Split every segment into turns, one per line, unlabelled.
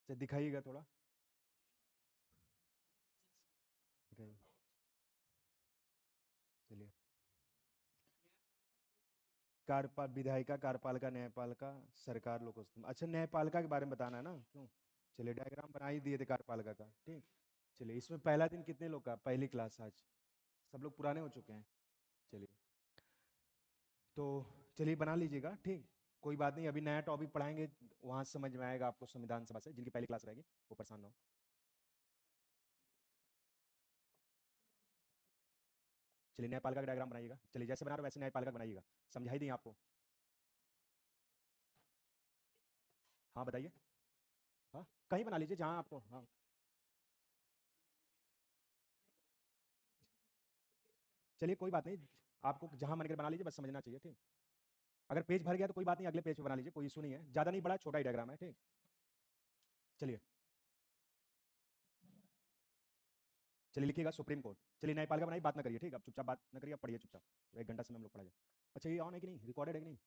दिखाइएगा थोड़ा, दिखाइए। चलिए, कार्यपाल विधायिका, कार्यपालिका, न्यायपालिका, सरकार, लोकोस्तम। अच्छा, न्यायपालिका के बारे में बताना है ना, क्यों? चलिए, डायग्राम बना ही दिए थे कार्यपालिका का, ठीक। चलिए, इसमें पहला दिन कितने लोग का, पहली क्लास आज? सब लोग पुराने हो चुके हैं। चलिए, तो चलिए बना लीजिएगा, ठीक। कोई बात नहीं, अभी नया टॉपिक पढ़ाएंगे, वहां से समझ में आएगा आपको, संविधान सभा से, जिनकी पहली क्लास रहेगी वो परेशान ना हो। चलिए, न्यायपालिका का डायग्राम बनाइएगा। चलिए, जैसे बना रहे हो वैसे न्यायपालिका का बनाइएगा। समझाई दी आपको? हाँ, बताइए। हाँ, कहीं बना लीजिए जहाँ आपको, हाँ। चलिए, कोई बात नहीं, आपको जहाँ मन करे बना लीजिए, बस समझना चाहिए, ठीक। अगर पेज भर गया तो कोई बात नहीं, अगले पेज पे बना लीजिए, कोई इशू नहीं है, ज़्यादा नहीं बड़ा, छोटा ही डायग्राम है, ठीक। चलिए, चलिए लिखिएगा सुप्रीम कोर्ट। चलिए, न्यायपालिका बनाई, बात ना करिए, ठीक। अब चुपचाप बात ना करिए, अब पढ़िए चुपचाप, 1 घंटा समय हम लोग पढ़ा जाए। अच्छा, ये ऑन है कि नहीं, रिकॉर्डेड है कि नहीं?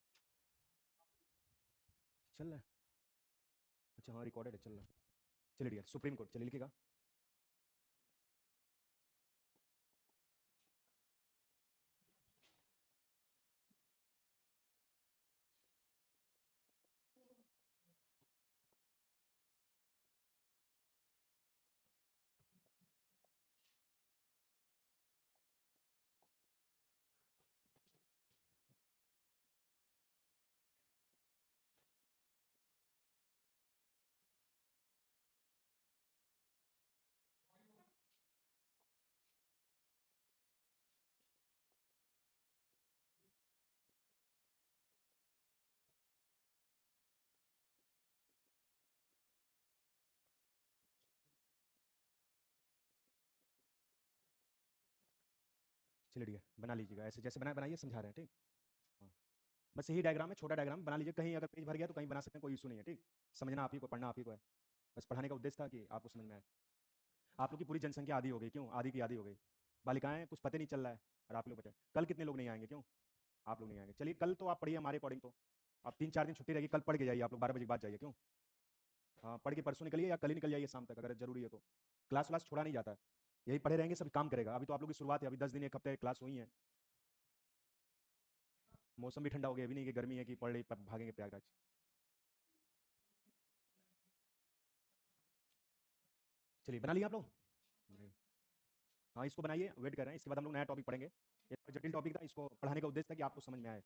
चल रहा है? अच्छा, हाँ, रिकॉर्डेड है, चल रहा है। चलिए ठीक है, सुप्रीम कोर्ट, चलिए लिखिएगा। चलिए ठीक है, बना लीजिएगा, ऐसे जैसे बनाइए, समझा रहे हैं, ठीक। हाँ, बस यही डायग्राम है, छोटा डायग्राम बना लीजिए, कहीं अगर पेज भर गया तो कहीं बना सकते हैं, कोई इशू नहीं है, ठीक। समझना आप ही को, पढ़ना आप ही को है। बस पढ़ाने का उद्देश्य था कि आपको समझ में आए। आप लोग की पूरी जनसंख्या आधी हो गई, क्यों आधी की आधी हो गई? बालिकाएं, कुछ पता नहीं चल रहा है, और आप लोग बचे। कल कितने लोग नहीं आएंगे, क्यों? आप लोग नहीं आएंगे। चलिए, कल तो आप पढ़िए हमारे अकॉर्डिंग, तो आप 3-4 दिन छुट्टी रहेगी, कल पढ़ के जाइए, आप लोग 12 बजे के बाद जाइए, क्यों? हाँ, पढ़ के परसों निकलिए या कल ही निकल जाइए शाम तक, अगर जरूरी है तो। क्लास व्लास छोड़ा नहीं जाता है, यही पढ़े रहेंगे, सब काम करेगा। अभी तो आप लोग की शुरुआत है, अभी 10 दिन 1 हफ्ते क्लास हुई है। मौसम भी ठंडा हो गया, अभी नहीं कि गर्मी है कि पढ़ रही भागेंगे प्रयागराज। चलिए, बना लिया आप लोग? हाँ, इसको बनाइए, वेट कर रहे हैं, इसके बाद हम लोग नया टॉपिक पढ़ेंगे। ये थोड़ा जटिल टॉपिक था, इसको पढ़ाने का उद्देश्य था कि आपको समझ में आए।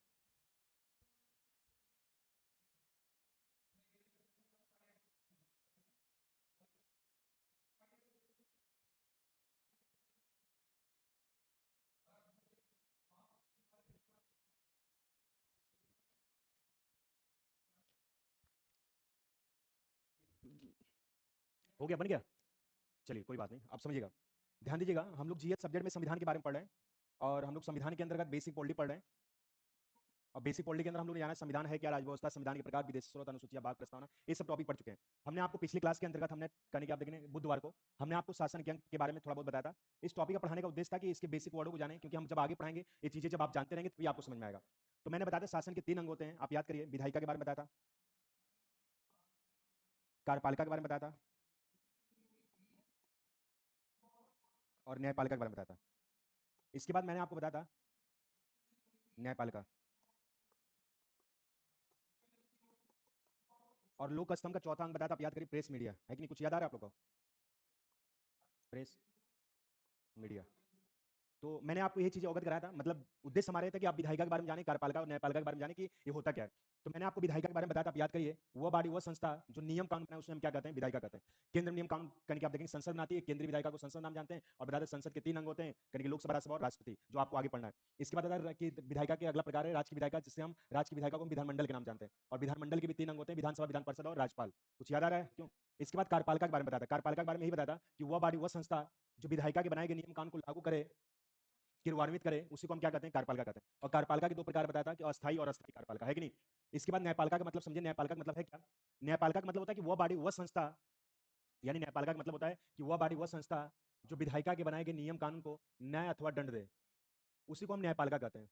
हो गया, बन गया? चलिए, कोई बात नहीं, आप समझिएगा, ध्यान दीजिएगा। हम लोग जीएस सब्जेक्ट में संविधान के बारे में पढ़ रहे हैं, और हम लोग संविधान के अंतर्गत बेसिक पॉलिटी पढ़ रहे हैं। और बेसिक पॉलिटी के अंदर हम लोग ने जाना है संविधान है क्या, राजव्यवस्था, संविधान के प्रकार, विदेशी स्रोत, अनुसूचियां, भाग, प्रस्तावना, ये सब टॉपिक पढ़ चुके हैं। हमने आपको पिछली क्लास के अंतर्गत, हमने करने की आप देखेंगे बुधवार को, हमने आपको शासन के अंक के बारे में थोड़ा बहुत बताया था। इस टॉपिक का पढ़ाने का उद्देश्य था कि इसके बेसिक वर्डों को जाने, क्योंकि हम जब आगे पढ़ाएंगे ये चीजें जब आप जानते रहेंगे तभी आपको समझ में आएगा। तो मैंने बताया था शासन के 3 अंग होते हैं, आप याद करिए। विधायिका के बारे में बताया था, कार्यपालिका के बारे में बताया था, और न्यायपालिका के बारे में बताया था। इसके बाद मैंने आपको बताया था न्यायपालिका, और लोक स्तंभ का चौथा अंग बताया था, आप याद करिए, प्रेस मीडिया, है कि नहीं? कुछ याद आ रहा है आप लोग को? Press media. तो मैंने आपको ये चीजें अवगत कराया था, मतलब उद्देश्य हमारे था कि आप विधायिका के बारे में जाने, कार्यपालिका और न्यायपालिका के बारे में जाने कि ये होता क्या है। तो मैंने आपको विधायिका के बारे में बताया था, आप याद करिए, वह बॉडी, वह संस्था जो नियम कानून बनाए, उसे हम क्या कहते हैं? विधायिका कहते हैं। केंद्र नियम कानून कन की आप देखेंगे संसद बनाती है, केंद्रीय विधायिका को संसद नाम जानते हैं। और बता दें संसद के 3 अंग होते हैं, कन की लोकसभा, राज्यसभा और राष्ट्रपति, जो आपको आगे पढ़ना है। इसके बाद बता कि विधायिका के अगला प्रकार है राज्य की विधायिका, जिससे हम राज्य की विधायिका को विधानमंडल के नाम जानते हैं। और विधानमंडल के भी 3 अंग होते हैं, विधानसभा, विधान परिषद और राज्यपाल। कुछ याद आ रहा है, क्यों? इसके बाद कार्यपालिका के बारे में बताया था, कार्यपालिका के बारे में यही बताया था कि वह बॉडी, वह संस्था जो विधायिका के बनाए गए नियम कानून को लागू करे, क्रियान्वित करे, उसी को हम क्या कहते हैं? कार्यपालिका कहते हैं। और कार्यपालिका के 2 प्रकार बताया था कि अस्थायी और अस्थायी कार्यपालिका, है कि नहीं? इसके बाद न्यायपालिका का मतलब समझिए, न्यायपालिका का मतलब है क्या? न्यायपालिका का मतलब होता है कि वह बॉडी, वह संस्था, यानी न्यायपालिका का मतलब होता है कि वह बॉडी, वह संस्था जो विधायिका के बनाए गए नियम कानून को न्याय अथवा दंड दे, उसी को हम न्यायपालिका कहते हैं।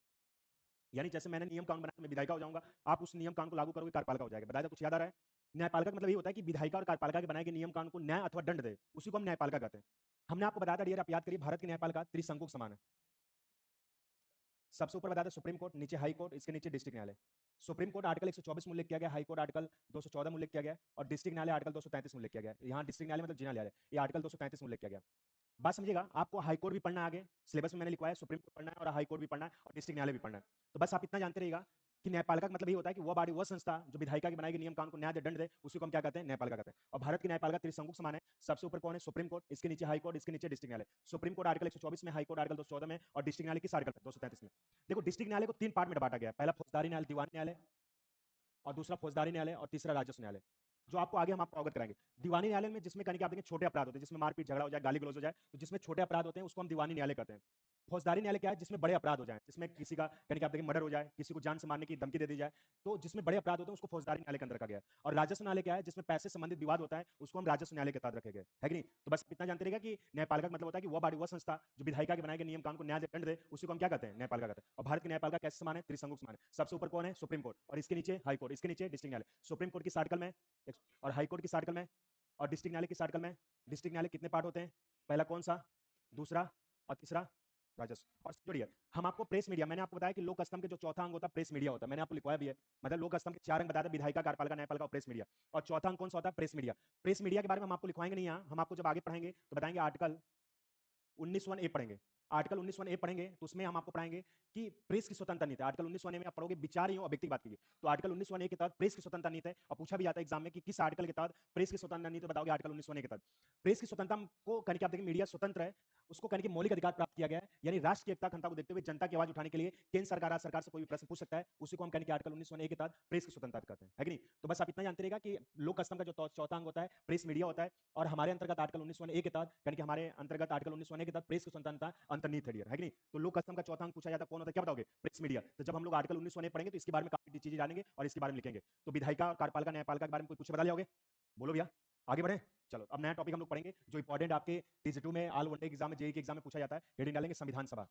यानी जैसे मैंने नियम कानून बनाया, मैं विधायिका हो जाऊंगा, आप उस नियम कानून को लागू करोगे, कार्यपालिका हो जाएगा। बताया था? कुछ याद आ रहा है? न्यायपालिका का मतलब ये होता है कि विधायिका और कार्यपालिका के बनाए गए नियम कानून को न्याय अथवा दंड दे, उसी को हम न्यायपालिका कहते हैं। हमने आपको बताया था डियर, आप याद करिए, भारत की न्यायपालिका त्रिशंकु के समान है। सबसे ऊपर बताया था सुप्रीम कोर्ट, नीचे हाई कोर्ट, इसके नीचे डिस्ट्रिक्ट न्यायालय। सुप्रीम कोर्ट आर्टिकल 124 में उल्लेख किया गया, हाई कोर्ट आर्टिकल 214 में उल्लेख किया गया, और डिस्ट्रिक्ट न्यायालय आर्टिकल 233 में उल्लेख किया गया। यहाँ डिस्ट्रिक्ट न्यायालय मतलब जिला न्यायालय, ये आर्टिकल 233 में उल्लेख किया गया। बात समझिएगा, आपको हाई कोर्ट भी पढ़ना है, आगे सिलेबस में मैंने लिखवाया, सुप्रीम कोर्ट पढ़ना है और हाई कोर्ट भी पढ़ना है और डिस्ट्रिक्ट न्यायालय भी पढ़ना है। तो बस आप इतना जानते रहिएगा कि न्यायपालिका का मतलब ये होता है कि वह बॉडी, वह संस्था जो विधायिका की बनाई गई नियम कानून को न्याय दे, दंड दे, उसी को हम क्या कहते हैं, न्यायपालिका कहते हैं। और भारत की न्यायपालिका त्रिशंकु समान है। सबसे ऊपर कौन है, सुप्रीम कोर्ट, इसके नीचे हाई कोर्ट, इसके नीचे डिस्ट्रिक्ट न्यायालय। सुप्रीम कोर्ट आर्टिकल 124 में, हाई कोर्ट आर्टिकल 214 में, और डिस्ट्रिक्ट न्यायालय किस आर्टिकल 233 में। देखो, डिस्ट्रिक्ट न्यायालय को 3 पार्ट में बांटा गया है। पहला फौजदारी न्यायालय, दीवानी न्यायालय, और दूसरा फौजदारी न्यायालय, और तीसरा राजस्व न्यायालय, जो आपको आगे हम आपको अवगत कराएंगे। दीवानी न्यायालय में जिसमें कहीं आप देखेंगे छोटे अपराध होते हैं, जिसमें मारपीट झगड़ा हो जाए, गाली गलौज हो जाए, तो जिसमें छोटे अपराध होते हैं उसको हम दीवानी न्यायालय कहते हैं। फौजदारी न्यायालय क्या है, जिसमें बड़े अपराध हो जाए, जिसमें किसी का कहीं आप देखेंगे मर्डर हो जाए, किसी को जान से मारने की धमकी दे दी जाए, तो जिसमें बड़े अपराध होते हैं उसको फौजदारी न्यायालय के अंदर रखा गया है। और राजस्व न्यायालय क्या है, जिसमें पैसे संबंधित विवाद होता है, उसको हम राजस्व न्यायालय के तहत रखे गए, है कि नहीं। तो बस इतना जानते रहेगा कि न्यायपालिका का मतलब होता है कि वह बॉडी, वह संस्था जो विधायिका के बनाए गए नियम कानून को न्याय दे, दंड दे, उसी को हम क्या कहते हैं, न्यायपालिका कहते हैं। और भारत की न्यायपालिका कैसे समान है, त्रिशंकु समान है। सबसे ऊपर कौन है, सुप्रीम कोर्ट, और इसके नीचे हाई कोर्ट, इसके नीचे डिस्ट्रिक्ट न्यायालय। सुप्रीम कोर्ट की आर्टिकल में और हाई कोर्ट की आर्टिकल में और डिस्ट्रिक्ट न्यायालय किस आर्टिकल में। डिस्ट्रिक्ट न्यायालय कितने पार्ट होते हैं, पहला कौन सा, दूसरा और तीसरा राजस्व। और जोड़िए, हम आपको प्रेस मीडिया, मैंने आपको बताया कि लोक स्तंभ के जो चौथा अंग होता है प्रेस मीडिया होता है, मैंने आपको लिखवाया भी है। मतलब लोक स्तंभ के 4 अंग बताया था, विधायिका, कार्यपालिका, न्यायपालिका और प्रेस मीडिया। और चौथा अंग कौन सा होता है, प्रेस मीडिया। प्रेस मीडिया के बारे में हम आपको लिखवाएंगे नहीं, यहाँ हम आपको जब आगे पढ़ाएंगे तो बताएंगे। आर्टिकल 19(1) पढ़ेंगे। आर्टिकल 19(1) पढ़ेंगे तो उसमें हम आपको पढ़ाएंगे कि प्रेस की स्वतंत्रता नीति है। आर्टिकल 19(1) में आप पढ़ोगे विचार यूं व्यक्ति की बात कीजिए, तो आर्टिकल 19(1) के तहत प्रेस की स्वतंत्रता नीति है। और पूछा भी जाता है एग्जाम में कि किस आर्टिकल के तहत प्रेस की स्वतंत्रता नीति, बताओगे आर्टिकल 19(1) के तहत। प्रेस की स्वतंत्रता को कहीं आप देखेंगे, मीडिया स्वतंत्र है, उसको कहीं मौलिक अधिकार प्राप्त किया गया है। यानी राष्ट्र की एकता अखंडता को देखते हुए जनता की आवाज उठाने के लिए केंद्र सरकार, राज्य सरकार से कोई भी प्रश्न पूछ सकता है, उसी को हम कहेंगे आर्टिकल 19(1) के तहत प्रेस की स्वतंत्रता कहते हैं, है कि नहीं। तो बस आप इतना जानते रहेगा कि लोक स्तंभ का जो चौथा अंग होता है प्रेस मीडिया होता है। और हमारे अंतर्गत आर्टिकल 19(1) के तहत, यानी कि हमारे अंतर्गत आर्टिकल 19(1) के तहत प्रेस की स्वतंत्रता अंतर्निहित है, है कि नहीं। तो लोक स्तंभ का चौथा अंग पूछा जाता है कौन होता है, क्या बताओगे, प्रेस मीडिया। तो जब हम लोग आर्टिकल 19(1) पढ़ेंगे तो इसके बारे में काफी चीजें जानेंगे और इसके बारे में लिखेंगे। तो विधायिका, कार्यपालिका, न्यायपालिका के बारे में कुछ बता लिया, बोलो भैया, आगे बढ़े। चलो, अब नया टॉपिक हम लोग पढ़ेंगे जो इंपॉर्टेंट आपके टीजी 2 में, ऑल वनडे एग्जाम में, जेईई के एग्जाम में पूछा जाता है। हेडिंग डालेंगे संविधान सभा।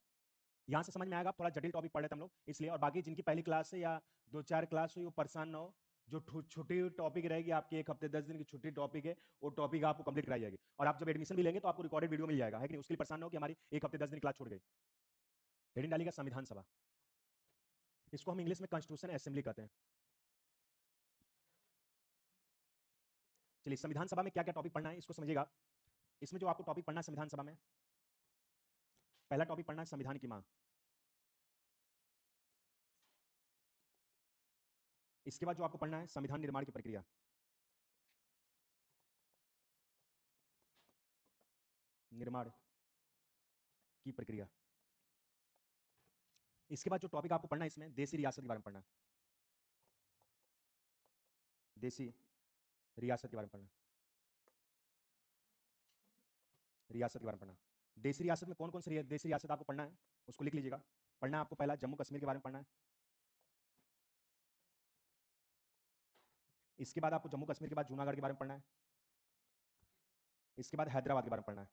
यहाँ से समझ में आएगा, थोड़ा जटिल टॉपिक पढ़ लेते हम लोग इसलिए। और बाकी जिनकी पहली क्लास है या 2-4 क्लास हुई वो परेशान ना हो। जो छुट्टी टॉपिक रहेगी आपकी, 1 हफ्ते 10 दिन की छुट्टी टॉपिक है, वो टॉपिक आपको कंप्लीट कराई जाएगी। और आप जब एडमिशन भी लेंगे तो आपको रिकॉर्डेड वीडियो मिल जाएगा, है कि नहीं। उसके लिए परेशान ना हो कि हमारी 1 हफ्ते 10 दिन क्लास छूट गई। हेडिंग डालिएगा संविधान सभा। इसको हम इंग्लिश में कॉन्स्टिट्यूशन असेंबली कहते हैं। चलिए, संविधान सभा में क्या क्या टॉपिक पढ़ना है इसको समझिएगा। इसमें जो आपको टॉपिक पढ़ना है संविधान सभा में, पहला टॉपिक पढ़ना है संविधान की मांग। इसके बाद जो आपको पढ़ना है संविधान निर्माण की प्रक्रिया। निर्माण की प्रक्रिया। इसके बाद जो टॉपिक आपको पढ़ना है इसमें देशी रियासत के बारे में पढ़ना है। देशी रियासत के बारे में पढ़ना है। रियासत के बारे में पढ़ना है। देशी रियासत में कौन कौन सी देशी रियासत आपको पढ़ना है उसको लिख लीजिएगा। पढ़ना है आपको पहला जम्मू कश्मीर के बारे में पढ़ना है। इसके बाद आपको जम्मू कश्मीर के बाद जूनागढ़ के बारे में पढ़ना है। इसके बाद हैदराबाद के बारे में पढ़ना है।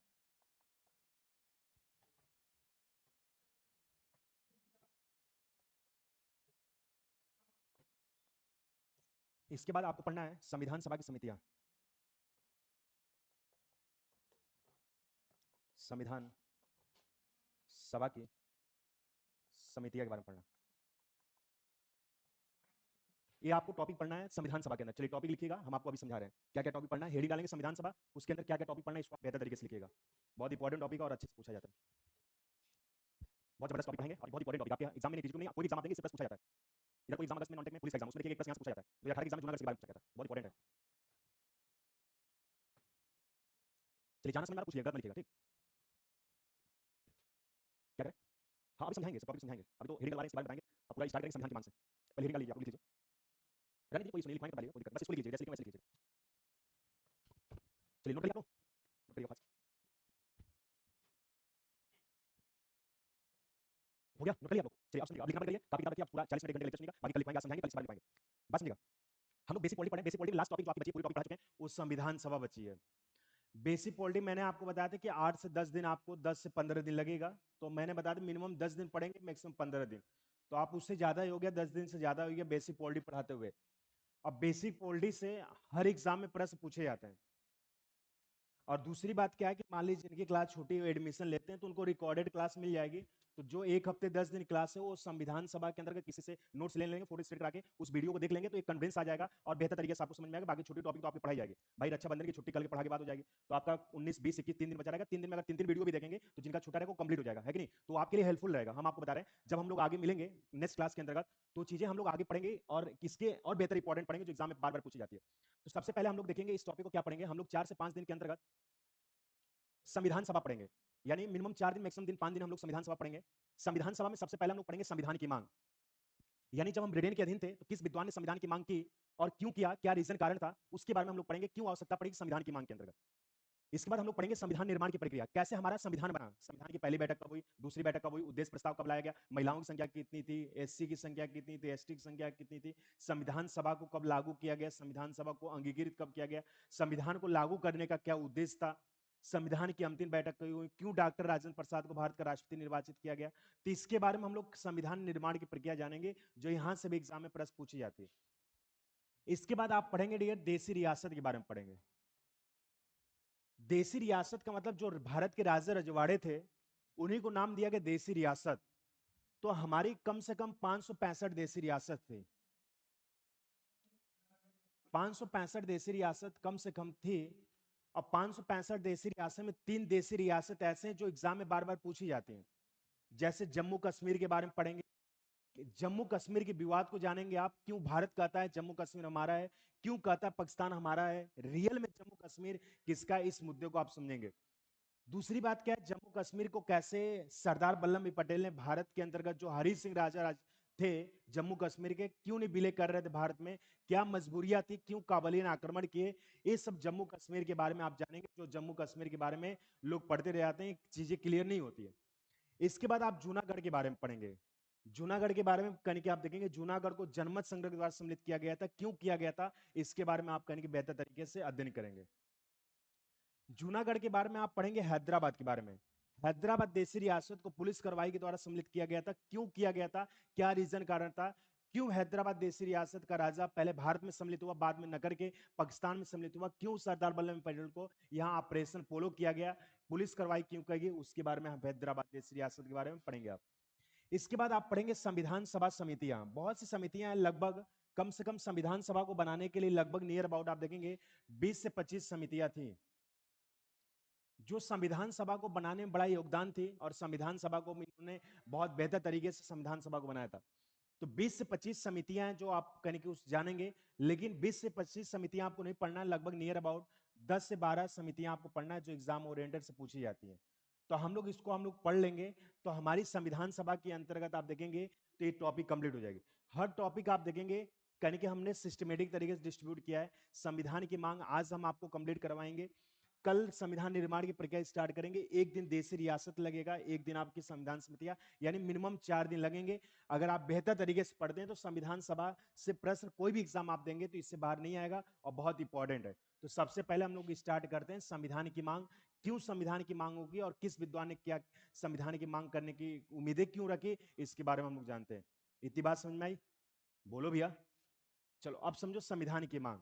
इसके बाद आपको पढ़ना है संविधान सभा की समितियां। संविधान सभा की समितियां के बारे में पढ़ना। ये आपको टॉपिक पढ़ना है संविधान सभा के अंदर। चलिए टॉपिक लिखिएगा, हम आपको अभी समझा रहे हैं क्या क्या टॉपिक पढ़ना है। हेडिंग डालेंगे संविधान सभा, उसके अंदर क्या क्या टॉपिक पढ़ना है इसको आप बेहतर तरीके से लिखिएगा। बहुत इंपॉर्टेंट टॉपिक और अच्छे से पूछा जाता है। बहुत जबरदस्त टॉपिक पढ़ेंगे और बहुत इंपॉर्टेंट टॉपिक आपके एग्जाम में नहीं, कोई एग्जाम देंगे इससे पूछा जाता है। इधर कोई एग्जाम अगस्त में, नॉनटेक में, पुलिस का एग्जाम, उसमें देखिए एक प्रश्न यहाँ से पूछा जाता है। 2018 के एग्जाम में जूनागढ़ के बारे में पूछा जाता है, बहुत इंपॉर्टेंट है। चलिए, जाना समझ में आ रहा, पूछ लिया, गलत मत लिखिएगा, ठीक। क्या करें, हाँ अभी समझाएंगे, सब टॉपिक समझाएंगे। अभी तो हेडिंग वाले इसके बारे में बताएंगे। अब पूरा स्टार्ट करेंगे संविधान की मांग से। पहले हेडिंग लीजिए, आप लिख लीजिए। रहने दीजिए, कोई सुनिए, लिखवाएंगे तो डालिए, कोई दिक्कत, बस इसको लिखिए, जैसे लिखें वैसे लिख लीजिए। चलिए नोट करिए, आप नोट करिए, हो गया, नोट कर लिया आप लोग। चलिए आप सुनिए, अब लिखना मत करिए, काफी किताब रखिए, आप पूरा 40 मिनट 1 घंटे लेक्चर सुनिएगा, बाकी कल लिखवाएंगे, आज समझाएंगे, कल इस बारे में लिखवाएंगे। बस समझिएगा, हम लोग बेसिक पॉलिटी पढ़े, बेसिक पॉलिटी लास्ट टॉपिक जो आपकी बची पूरी टॉपिक पढ़ा चुके हैं, वो संविधान सभा बची है। बेसिक पॉलिटी मैंने आपको बताया था कि 8 से 10 दिन, आपको 10 से 15 दिन लगेगा। तो मैंने बताया था मिनिमम 10 दिन पढ़ेंगे, मैक्सिमम 15 दिन। तो आप उससे ज्यादा ही हो गया, 10 दिन से ज्यादा हो गया बेसिक पॉलिटी पढ़ाते हुए। अब बेसिक पोलिटी से हर एग्जाम में प्रश्न पूछे जाते हैं। और दूसरी बात क्या है कि मान लीजिए जिनकी क्लास छोटी एडमिशन लेते हैं तो उनको रिकॉर्डेड क्लास मिल जाएगी। तो जो 1 हफ्ते 10 दिन क्लास है वो संविधान सभा के अंदर किसी से नोट्स ले लेंगे, फोटो स्टेट करा के उस वीडियो को देख लेंगे तो एक कन्विंस आ जाएगा और बेहतर तरीके से आपको समझ में आएगा। बाकी छोटी टॉपिक तो आपकी पढ़ाई जाएगी। भाई रक्षाबंधन की छुट्टी कल के पढ़ा के बाद हो जाएगी, तो आपका 19 20 21 3 दिन बचा रहेगा। 3 दिन में अगर 3 वीडियो भी देखेंगे तो जिनका छोटा रहेगा वो कंप्लीट हो जाएगा, है कि नहीं? तो आपके लिए हेल्पफुल रहेगा। हम आपको बता रहे हैं जब हम लोग आगे मिलेंगे नेक्स्ट क्लास के अंतर्गत तो चीजें हम लोग आगे पढ़ेंगे और किसके और बेहतर इंपॉर्टेंट पढ़ेंगे जो एग्जाम में बार बार पूछी जाती है। तो सबसे पहले हम लोग देखेंगे इस टॉपिक को क्या पढ़ेंगे। हम लोग 4 से 5 दिन के अंतर्गत संविधान सभा पढ़ेंगे, यानी मिनिमम 4 दिन मैक्सिमम दिन 5 दिन हम लोग संविधान सभा पढ़ेंगे। संविधान सभा में सबसे पहले हम लोग पढ़ेंगे संविधान की मांग, यानी जब हम ब्रिटेन के अधीन थे तो किस विद्वान ने संविधान की मांग की और क्यों किया, क्या रीजन कारण था, उसके बारे में हम लोग पढ़ेंगे, क्यों आवश्यकता पड़ेगी संविधान की मांग के अंतर्गत। इसके बाद हम लोग पढ़ेंगे संविधान निर्माण की प्रक्रिया, कैसे हमारा संविधान बना, संविधान की पहली बैठक कब हुई, दूसरी बैठक कब हुई, उद्देश्य प्रस्ताव कब लाया गया, महिलाओं की संख्या कितनी थी, एससी की संख्या कितनी थी, एसटी की संख्या कितनी थी, संविधान सभा को कब लागू किया गया, संविधान सभा को अंगीकृत कब किया गया, संविधान को लागू करने का क्या उद्देश्य था, संविधान की अंतिम बैठक कब हुई, क्यों डॉक्टर राजेंद्र प्रसाद को भारत का राष्ट्रपति निर्वाचित किया गया। तो इसके बारे में हम लोग संविधान निर्माण की प्रक्रिया जानेंगे जो यहां से भी एग्जाम में प्रश्न पूछी जाती है। इसके बाद आप पढ़ेंगे डियर देसी रियासत के बारे में पढ़ेंगे। देसी रियासत का मतलब जो भारत के राजा रजवाड़े थे उन्हीं को नाम दिया गया देसी रियासत। तो हमारी कम से कम 565 देसी रियासत थी, 565 देसी रियासत कम से कम थी। और 565 देसी रियासत में 3 देसी रियासत ऐसे हैं जो एग्जाम में बार बार पूछी जाती हैं। जैसे जम्मू कश्मीर के बारे में पढ़ेंगे, जम्मू कश्मीर के विवाद को जानेंगे आप, क्यों भारत कहता है जम्मू कश्मीर हमारा है, क्यों कहता है पाकिस्तान हमारा है, रियल में जम्मू कश्मीर किसका, इस मुद्दे को आप समझेंगे। दूसरी बात क्या है, जम्मू कश्मीर को कैसे सरदार वल्लभ भाई पटेल ने भारत के अंतर्गत जो हरि सिंह राजा थे जम्मू कश्मीर के, क्यों नहीं विलय कर रहे थे भारत में, क्या मजबूरियां थी, क्यों काबलियन आक्रमण किए, ये सब जम्मू कश्मीर के बारे में आप जानेंगे। जो जम्मू कश्मीर के बारे में लोग पढ़ते रह जाते हैं, चीजें क्लियर नहीं होती है। इसके बाद आप जूनागढ़ के बारे में पढ़ेंगे। जूनागढ़ के बारे में कहीं के आप देखेंगे जूनागढ़ को जनमत संग्रह के द्वारा सम्मिलित किया गया था, क्यों किया गया था, इसके बारे में आप कहीं के बेहतर तरीके से अध्ययन करेंगे। जूनागढ़ के बारे में आप पढ़ेंगे हैदराबाद के बारे में। हैदराबाद देसी रियासत को पुलिस कार्रवाई के द्वारा सम्मिलित किया गया था, क्यों किया गया था, क्या रीजन कारण था, क्यों हैदराबाद देसी रियासत का राजा पहले भारत में सम्मिलित हुआ बाद में नगर के पाकिस्तान में सम्मिलित हुआ, क्यों सरदार वल्लभ भाई पटेल को यहाँ ऑपरेशन पोलो किया गया, पुलिस कार्रवाई क्यों की गई, उसके बारे में हम हैदराबाद देसी रियासत के बारे में पढ़ेंगे आप। इसके बाद आप पढ़ेंगे संविधान सभा समितियां, बहुत सी समितियां हैं, लगभग कम से कम संविधान सभा को बनाने के लिए लगभग नियर अबाउट आप देखेंगे 20 से 25 समितियां थी जो संविधान सभा को बनाने में बड़ा योगदान थी और संविधान सभा को इन्होंने बहुत बेहतर तरीके से संविधान सभा को बनाया था। तो 20 से 25 समितियां हैं जो आप कहीं कि उस जानेंगे, लेकिन 20 से 25 समितियां आपको नहीं पढ़ना है, लगभग नियर अबाउट 10 से 12 समितियां आपको पढ़ना है जो एग्जाम ओरिएंटेड से पूछी जाती है। तो हम लोग इसको हम लोग पढ़ लेंगे तो हमारी संविधान सभा के अंतर्गत आप देखेंगे तो ये टॉपिक कंप्लीट हो जाएगी। हर टॉपिक आप देखेंगे कहीं कि हमने सिस्टमेटिक तरीके से डिस्ट्रीब्यूट किया है। संविधान की मांग आज हम आपको कंप्लीट करवाएंगे, कल संविधान निर्माण की प्रक्रिया स्टार्ट करेंगे, एक दिन देसी रियासत लगेगा, एक दिन आपकी संविधान समितियां, यानी मिनिमम 4 दिन लगेंगे। अगर आप बेहतर तरीके से पढ़ते हैं तो संविधान सभा से प्रश्न कोई भी एग्जाम आप देंगे तो इससे बाहर नहीं आएगा और बहुत इंपॉर्टेंट है। तो सबसे पहले हम लोग स्टार्ट करते हैं संविधान की मांग, क्यों संविधान की मांग होगी और किस विद्वान ने क्या संविधान की मांग करने की उम्मीदें क्यों रखी, इसके बारे में हम लोग जानते हैं। इतनी बात समझ में आई? बोलो भैया। चलो अब समझो संविधान की मांग।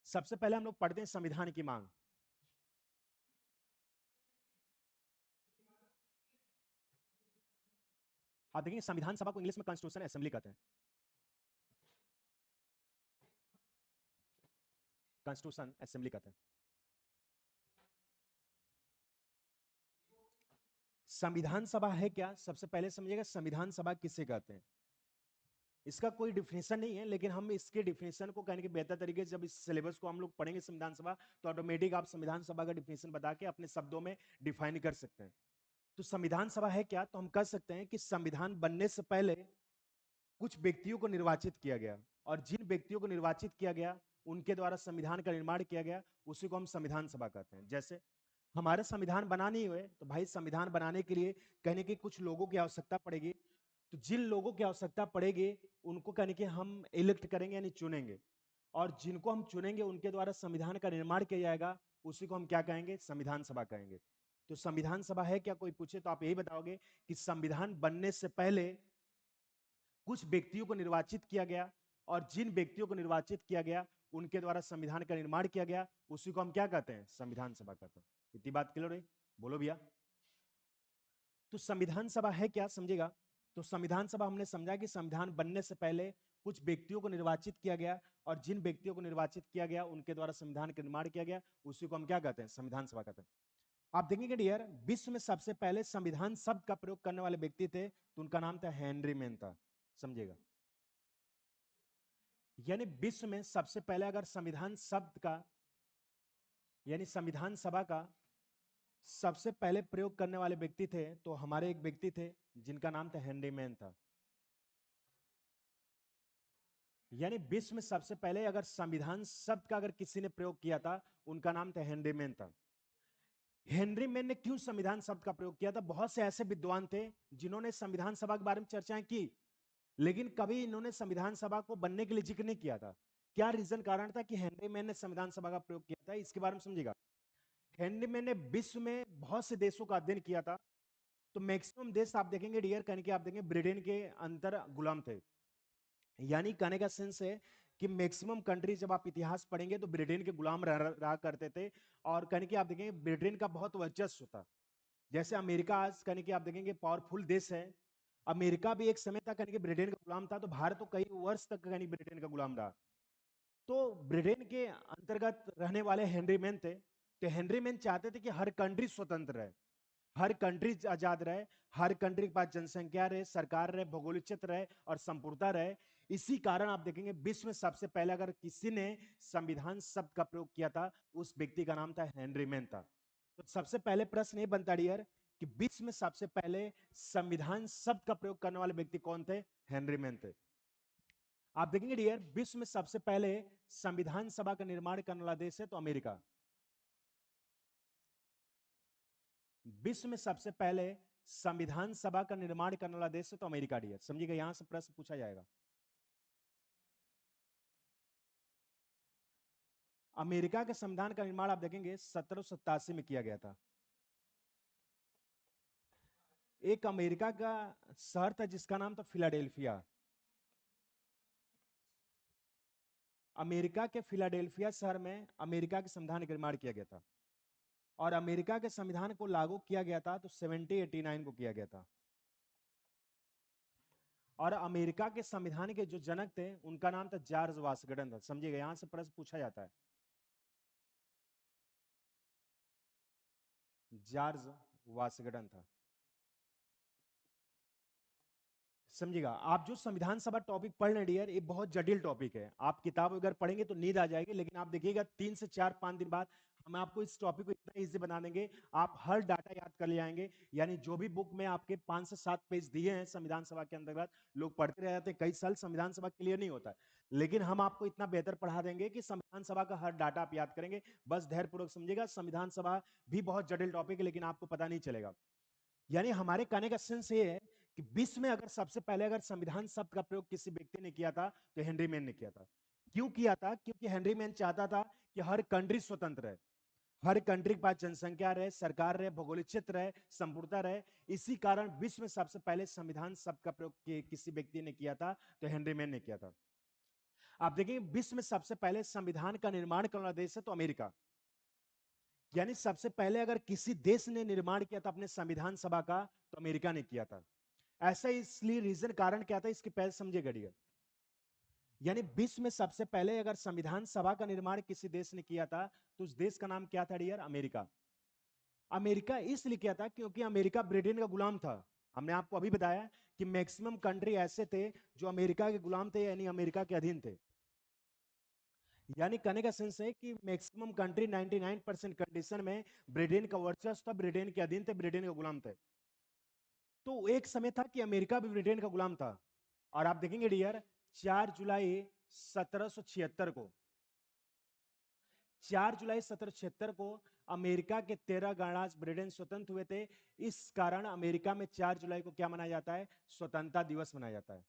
सबसे पहले हम लोग पढ़ते हैं संविधान की मांग। आप देखेंगे संविधान सभा को इंग्लिश में कॉन्स्टिट्यूशन असेंबली कहते हैं, कॉन्स्टिट्यूशन असेंबली कहते हैं। संविधान सभा है क्या, सबसे पहले समझिएगा संविधान सभा किसे कहते हैं। इसका कोई डिफिनेशन नहीं है, लेकिन हम इसके डिफिनेशन को कहने के बेहतर तरीके से जब इस सिलेबस को हम लोग पढ़ेंगे संविधान सभा तो ऑटोमेटिक आप संविधान सभा का डिफिनेशन बता के अपने शब्दों में डिफाइन कर सकते हैं। तो संविधान सभा है क्या, तो हम कह सकते हैं कि संविधान बनने से पहले कुछ व्यक्तियों को निर्वाचित किया गया और जिन व्यक्तियों को निर्वाचित किया गया उनके द्वारा संविधान का निर्माण किया गया, उसी को हम संविधान सभा कहते हैं। जैसे हमारे संविधान बना नहीं हुए तो भाई संविधान बनाने के लिए कहने की कुछ लोगों की आवश्यकता पड़ेगी, तो जिन लोगों की आवश्यकता पड़ेगी उनको कहने के हम इलेक्ट करेंगे यानी चुनेंगे, और जिनको हम चुनेंगे उनके द्वारा संविधान का निर्माण किया जाएगा, उसी को हम क्या कहेंगे, संविधान सभा कहेंगे। तो संविधान सभा है क्या, कोई पूछे तो आप यही बताओगे कि संविधान बनने से पहले कुछ व्यक्तियों को निर्वाचित किया गया और जिन व्यक्तियों को निर्वाचित किया गया उनके द्वारा संविधान का निर्माण किया गया, उसी को हम क्या कहते हैं? संविधान सभा कहते हैं। इतनी बात क्लियर है? बोलो भैया। तो संविधान सभा है क्या, समझेगा। तो संविधान सभा हमने समझा कि संविधान बनने से पहले कुछ व्यक्तियों को निर्वाचित किया गया और जिन व्यक्तियों को निर्वाचित किया गया उनके द्वारा संविधान का निर्माण किया गया, उसी को हम क्या कहते हैं? संविधान सभा कहते हैं। आप देखेंगे डियर, विश्व में सबसे पहले संविधान शब्द का प्रयोग करने वाले व्यक्ति थे, तो उनका नाम था हेनरी मेहता, समझिएगा। यानी विश्व में सबसे पहले अगर संविधान शब्द का यानी संविधान सभा का सबसे पहले प्रयोग करने वाले व्यक्ति थे, तो हमारे एक व्यक्ति थे जिनका नाम था हेनरी मेहता। यानी विश्व में सबसे पहले अगर संविधान शब्द का अगर किसी ने प्रयोग किया था, उनका नाम था हेनरी मेहता। हेनरी मेन ने क्यों संविधान शब्द का प्रयोग किया था? बहुत से ऐसे विद्वान थे जिन्होंने संविधान सभा के बारे में चर्चाएं की, लेकिन कभी इन्होंने संविधान सभा को बनने के लिए जिक्र नहीं किया था। क्या रीजन, कारण था कि हेनरी मेन ने संविधान सभा का प्रयोग किया था? इसके बारे में समझिएगा। हेनरी मेन ने विश्व में बहुत से देशों का अध्ययन किया था, तो मैक्सिमम देश आप देखेंगे डियर, कहने के आप देखेंगे ब्रिटेन के अंदर गुलाम थे। यानी कहने का सेंस है कि मैक्सिमम कंट्री जब आप इतिहास पढ़ेंगे तो ब्रिटेन के गुलाम रहा करते थे, और कहने की आप देखेंगे ब्रिटेन का बहुत वर्चस्व था। जैसे अमेरिका आज कहने की आप देखेंगे पावरफुल देश है, अमेरिका भी एक समय तक कहने की ब्रिटेन का गुलाम था, तो भारत तो कई वर्ष तक कहने ब्रिटेन का गुलाम रहा। तो ब्रिटेन के अंतर्गत रहने वाले हेनरी मैन थे, तो हेनरी मैन चाहते थे कि हर कंट्री स्वतंत्र रहे, हर कंट्री आजाद रहे, हर कंट्री के पास जनसंख्या रहे, सरकार रहे, भौगोलिक क्षेत्र रहे और संपूर्णता रहे। इसी कारण आप देखेंगे विश्व में सबसे पहले अगर किसी ने संविधान शब्द का प्रयोग किया था, उस व्यक्ति का नाम था हेनरी मैन था। तो सबसे पहले प्रश्न ये बनता डियर कि विश्व में सबसे पहले संविधान शब्द का प्रयोग करने वाले व्यक्ति कौन थे? हेनरी मैन थे। आप देखेंगे डियर, विश्व में सबसे पहले संविधान सभा का निर्माण करने वाला देश है तो अमेरिका। विश्व में सबसे पहले संविधान सभा का निर्माण करने वाला देश है तो अमेरिका डियर, समझिएगा। यहां से प्रश्न पूछा जाएगा। अमेरिका के संविधान का निर्माण आप देखेंगे 1787 में किया गया था। एक अमेरिका का शहर था जिसका नाम था फिलाडेल्फिया। अमेरिका के फिलाडेल्फिया शहर में अमेरिका के संविधान का निर्माण किया गया था, और अमेरिका के संविधान को लागू किया गया था तो 1789 को किया गया था। और अमेरिका के संविधान के जो जनक थे उनका नाम था जॉर्ज वाशिंगटन था, समझिएगा। यहां से प्रश्न पूछा जाता है। जॉर्ज वाशिंगटन था, समझिएगा। आप जो संविधान सभा टॉपिक पढ़ रहे डियर, ये बहुत जटिल टॉपिक है। आप किताब अगर पढ़ेंगे तो नींद आ जाएगी, लेकिन आप देखिएगा 3 से 4 5 दिन बाद हम आपको इस टॉपिक को इतना इजी बना देंगे, आप हर डाटा याद कर ले आएंगे। यानी जो भी बुक में आपके 5 से 7 पेज दिए हैं संविधान सभा के अंतर्गत, लोग पढ़ते रह जाते हैं, कई साल संविधान सभा क्लियर नहीं होता है, लेकिन हम आपको इतना बेहतर पढ़ा देंगे कि संविधान सभा का हर डाटा आप याद करेंगे। बस धैर्यपूर्वक समझिएगा, संविधान सभा भी बहुत जटिल टॉपिक है, लेकिन आपको पता नहीं चलेगा। यानी हमारे कहने का सेंस ये है कि विश्व में अगर सबसे पहले अगर संविधान शब्द का प्रयोग किसी व्यक्ति ने किया था तो हेनरी मैन ने किया था। क्यों किया था? क्योंकि हेनरी मैन चाहता था कि हर कंट्री स्वतंत्र है, हर कंट्री के पास जनसंख्या रहे, सरकार रहे, भौगोलिक क्षेत्र रहे, संपूर्णता रहे। इसी कारण विश्व में सबसे पहले संविधान शब्द का प्रयोग किसी व्यक्ति ने किया था तो हेनरी मैन ने किया था। आप देखिए, विश्व में सबसे पहले संविधान का निर्माण करने वाला देश है तो अमेरिका। यानी सबसे पहले अगर किसी देश ने निर्माण किया था अपने संविधान सभा का तो अमेरिका ने किया था। ऐसा इसलिए रीजन, कारण क्या था, इसके पहले समझे गड़िए। यानी विश्व में सबसे पहले अगर संविधान सभा का निर्माण किसी देश ने किया था तो उस देश का नाम क्या था डियर? अमेरिका। अमेरिका इसलिए किया था क्योंकि अमेरिका ब्रिटेन का गुलाम था। हमने आपको अभी बताया कि मैक्सिमम कंट्री ऐसे थे जो अमेरिका के गुलाम थे, यानी अमेरिका के अधीन थे। यानी कहने का सेंस है कि मैक्सिमम कंट्री 99% कंडीशन में ब्रिटेन का वर्चस्व था, ब्रिटेन के अधीन थे, ब्रिटेन के गुलाम थे। तो एक समय था कि अमेरिका भी ब्रिटेन का गुलाम था। और आप देखेंगे डियर, 4 जुलाई 1776 को 4 जुलाई 1776 को अमेरिका के 13 गणराज्य ब्रिटेन स्वतंत्र हुए थे। इस कारण अमेरिका में 4 जुलाई को क्या मनाया जाता है? स्वतंत्रता दिवस मनाया जाता है।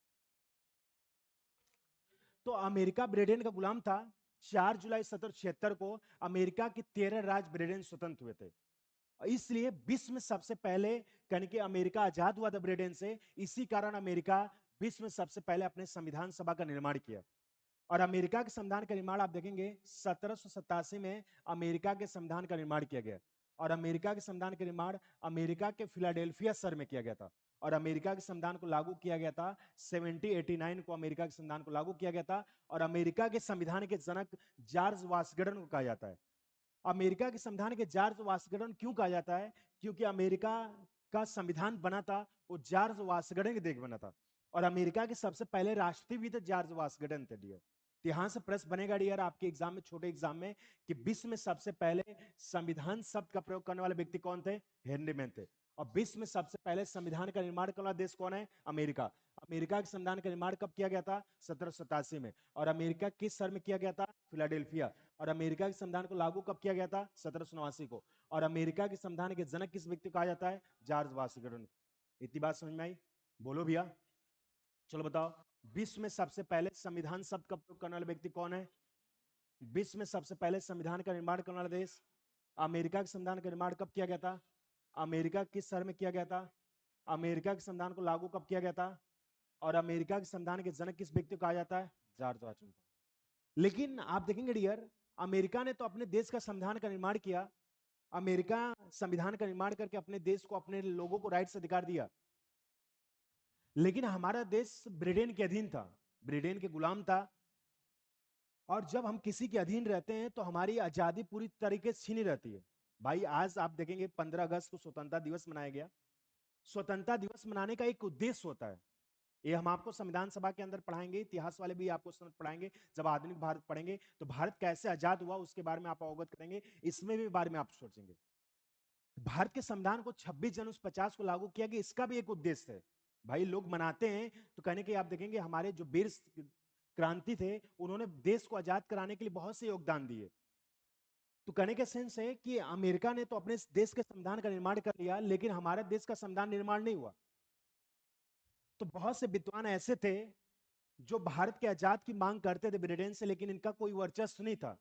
तो अमेरिका ब्रिटेन का गुलाम था। 4 जुलाई 1776 को अमेरिका के 13 राज्य ब्रिटेन स्वतंत्र हुए थे। इसलिए विश्व में सबसे पहले कहने के अमेरिका आजाद हुआ था ब्रिटेन से, इसी कारण अमेरिका विश्व में सबसे पहले अपने संविधान सभा का निर्माण किया। और अमेरिका के संविधान का निर्माण आप देखेंगे 1787 में अमेरिका के संविधान का निर्माण किया गया। और अमेरिका के संविधान का निर्माण अमेरिका के फिलाडेल्फिया शहर में किया गया था। और अमेरिका के संविधान को लागू किया गया था 1789 को अमेरिका के संविधान को लागू किया गया था। और अमेरिका के संविधान के जनक जॉर्ज वाशिंगटन को कहा जाता है। अमेरिका के संविधान के जॉर्ज वाशिंगटन क्यों कहा जाता है? क्योंकि अमेरिका का संविधान बना था वो जॉर्ज वाशिंगटन के देख बना था। और अमेरिका के सबसे पहले राष्ट्रपति जॉर्ज वाशिंगटन थे डियर। तो यहां से प्रश्न बनेगा डियर आपके एग्जाम में, छोटे एग्जाम में, कि विश्व में सबसे पहले संविधान शब्द का प्रयोग करने वाले व्यक्ति कौन थे? हेनरी मैन थे। और विश्व में सबसे पहले संविधान का निर्माण करने वाला देश कौन है? अमेरिका। अमेरिका के संविधान का निर्माण कब किया गया था? 1787 में। और अमेरिका किस शहर में किया गया था? फिलाडेल्फिया। और अमेरिका के संविधान को लागू कब किया गया था? 1789 को। और अमेरिका के संविधान के जनक किस व्यक्ति को कहा जाता है? George Washington. इतनी बात समझ में आई? बोलो भैया। चलो बताओ, विश्व में सबसे पहले संविधान शब्द का प्रयोग करने वाला व्यक्ति कौन है? विश्व में सबसे पहले संविधान का निर्माण करने वाला देश अमेरिका के संविधान का निर्माण कब किया गया था? अमेरिका किस शहर में किया गया था? अमेरिका के संविधान को लागू कब किया गया था? और अमेरिका के संविधान के जनक किस व्यक्ति को कहा जाता है? George Washington. लेकिन आप देखेंगे डियर, अमेरिका ने तो अपने देश का संविधान का निर्माण किया। अमेरिका संविधान का निर्माण करके अपने देश को, अपने लोगों को राइट्स अधिकार दिया। लेकिन हमारा देश ब्रिटेन के अधीन था, ब्रिटेन के गुलाम था। और जब हम किसी के अधीन रहते हैं तो हमारी आजादी पूरी तरीके से छीनी रहती है। भाई आज आप देखेंगे 15 अगस्त को स्वतंत्रता दिवस मनाया गया। स्वतंत्रता दिवस मनाने का एक उद्देश्य होता है। ये हम आपको संविधान सभा के अंदर पढ़ाएंगे, इतिहास वाले भी आपको पढ़ाएंगे। जब आधुनिक भारत पढ़ेंगे तो भारत कैसे आजाद हुआ उसके बारे में आप अवगत करेंगे, इसमें भी बारे में आप सोचेंगे। भारत के संविधान को 26 जनवरी 50 को लागू किया गया, इसका भी एक उद्देश्य है। भाई लोग मनाते हैं तो कहने के आप देखेंगे हमारे जो वीर क्रांति थे उन्होंने देश को आजाद कराने के लिए बहुत से योगदान दिए। तो कहने का सेंस है कि अमेरिका ने तो अपने देश के संविधान का निर्माण कर लिया, लेकिन हमारे देश का संविधान निर्माण नहीं हुआ। तो बहुत से विद्वान ऐसे थे जो भारत के आजाद की मांग करते थे ब्रिटेन से, लेकिन इनका कोई वर्चस्व नहीं था।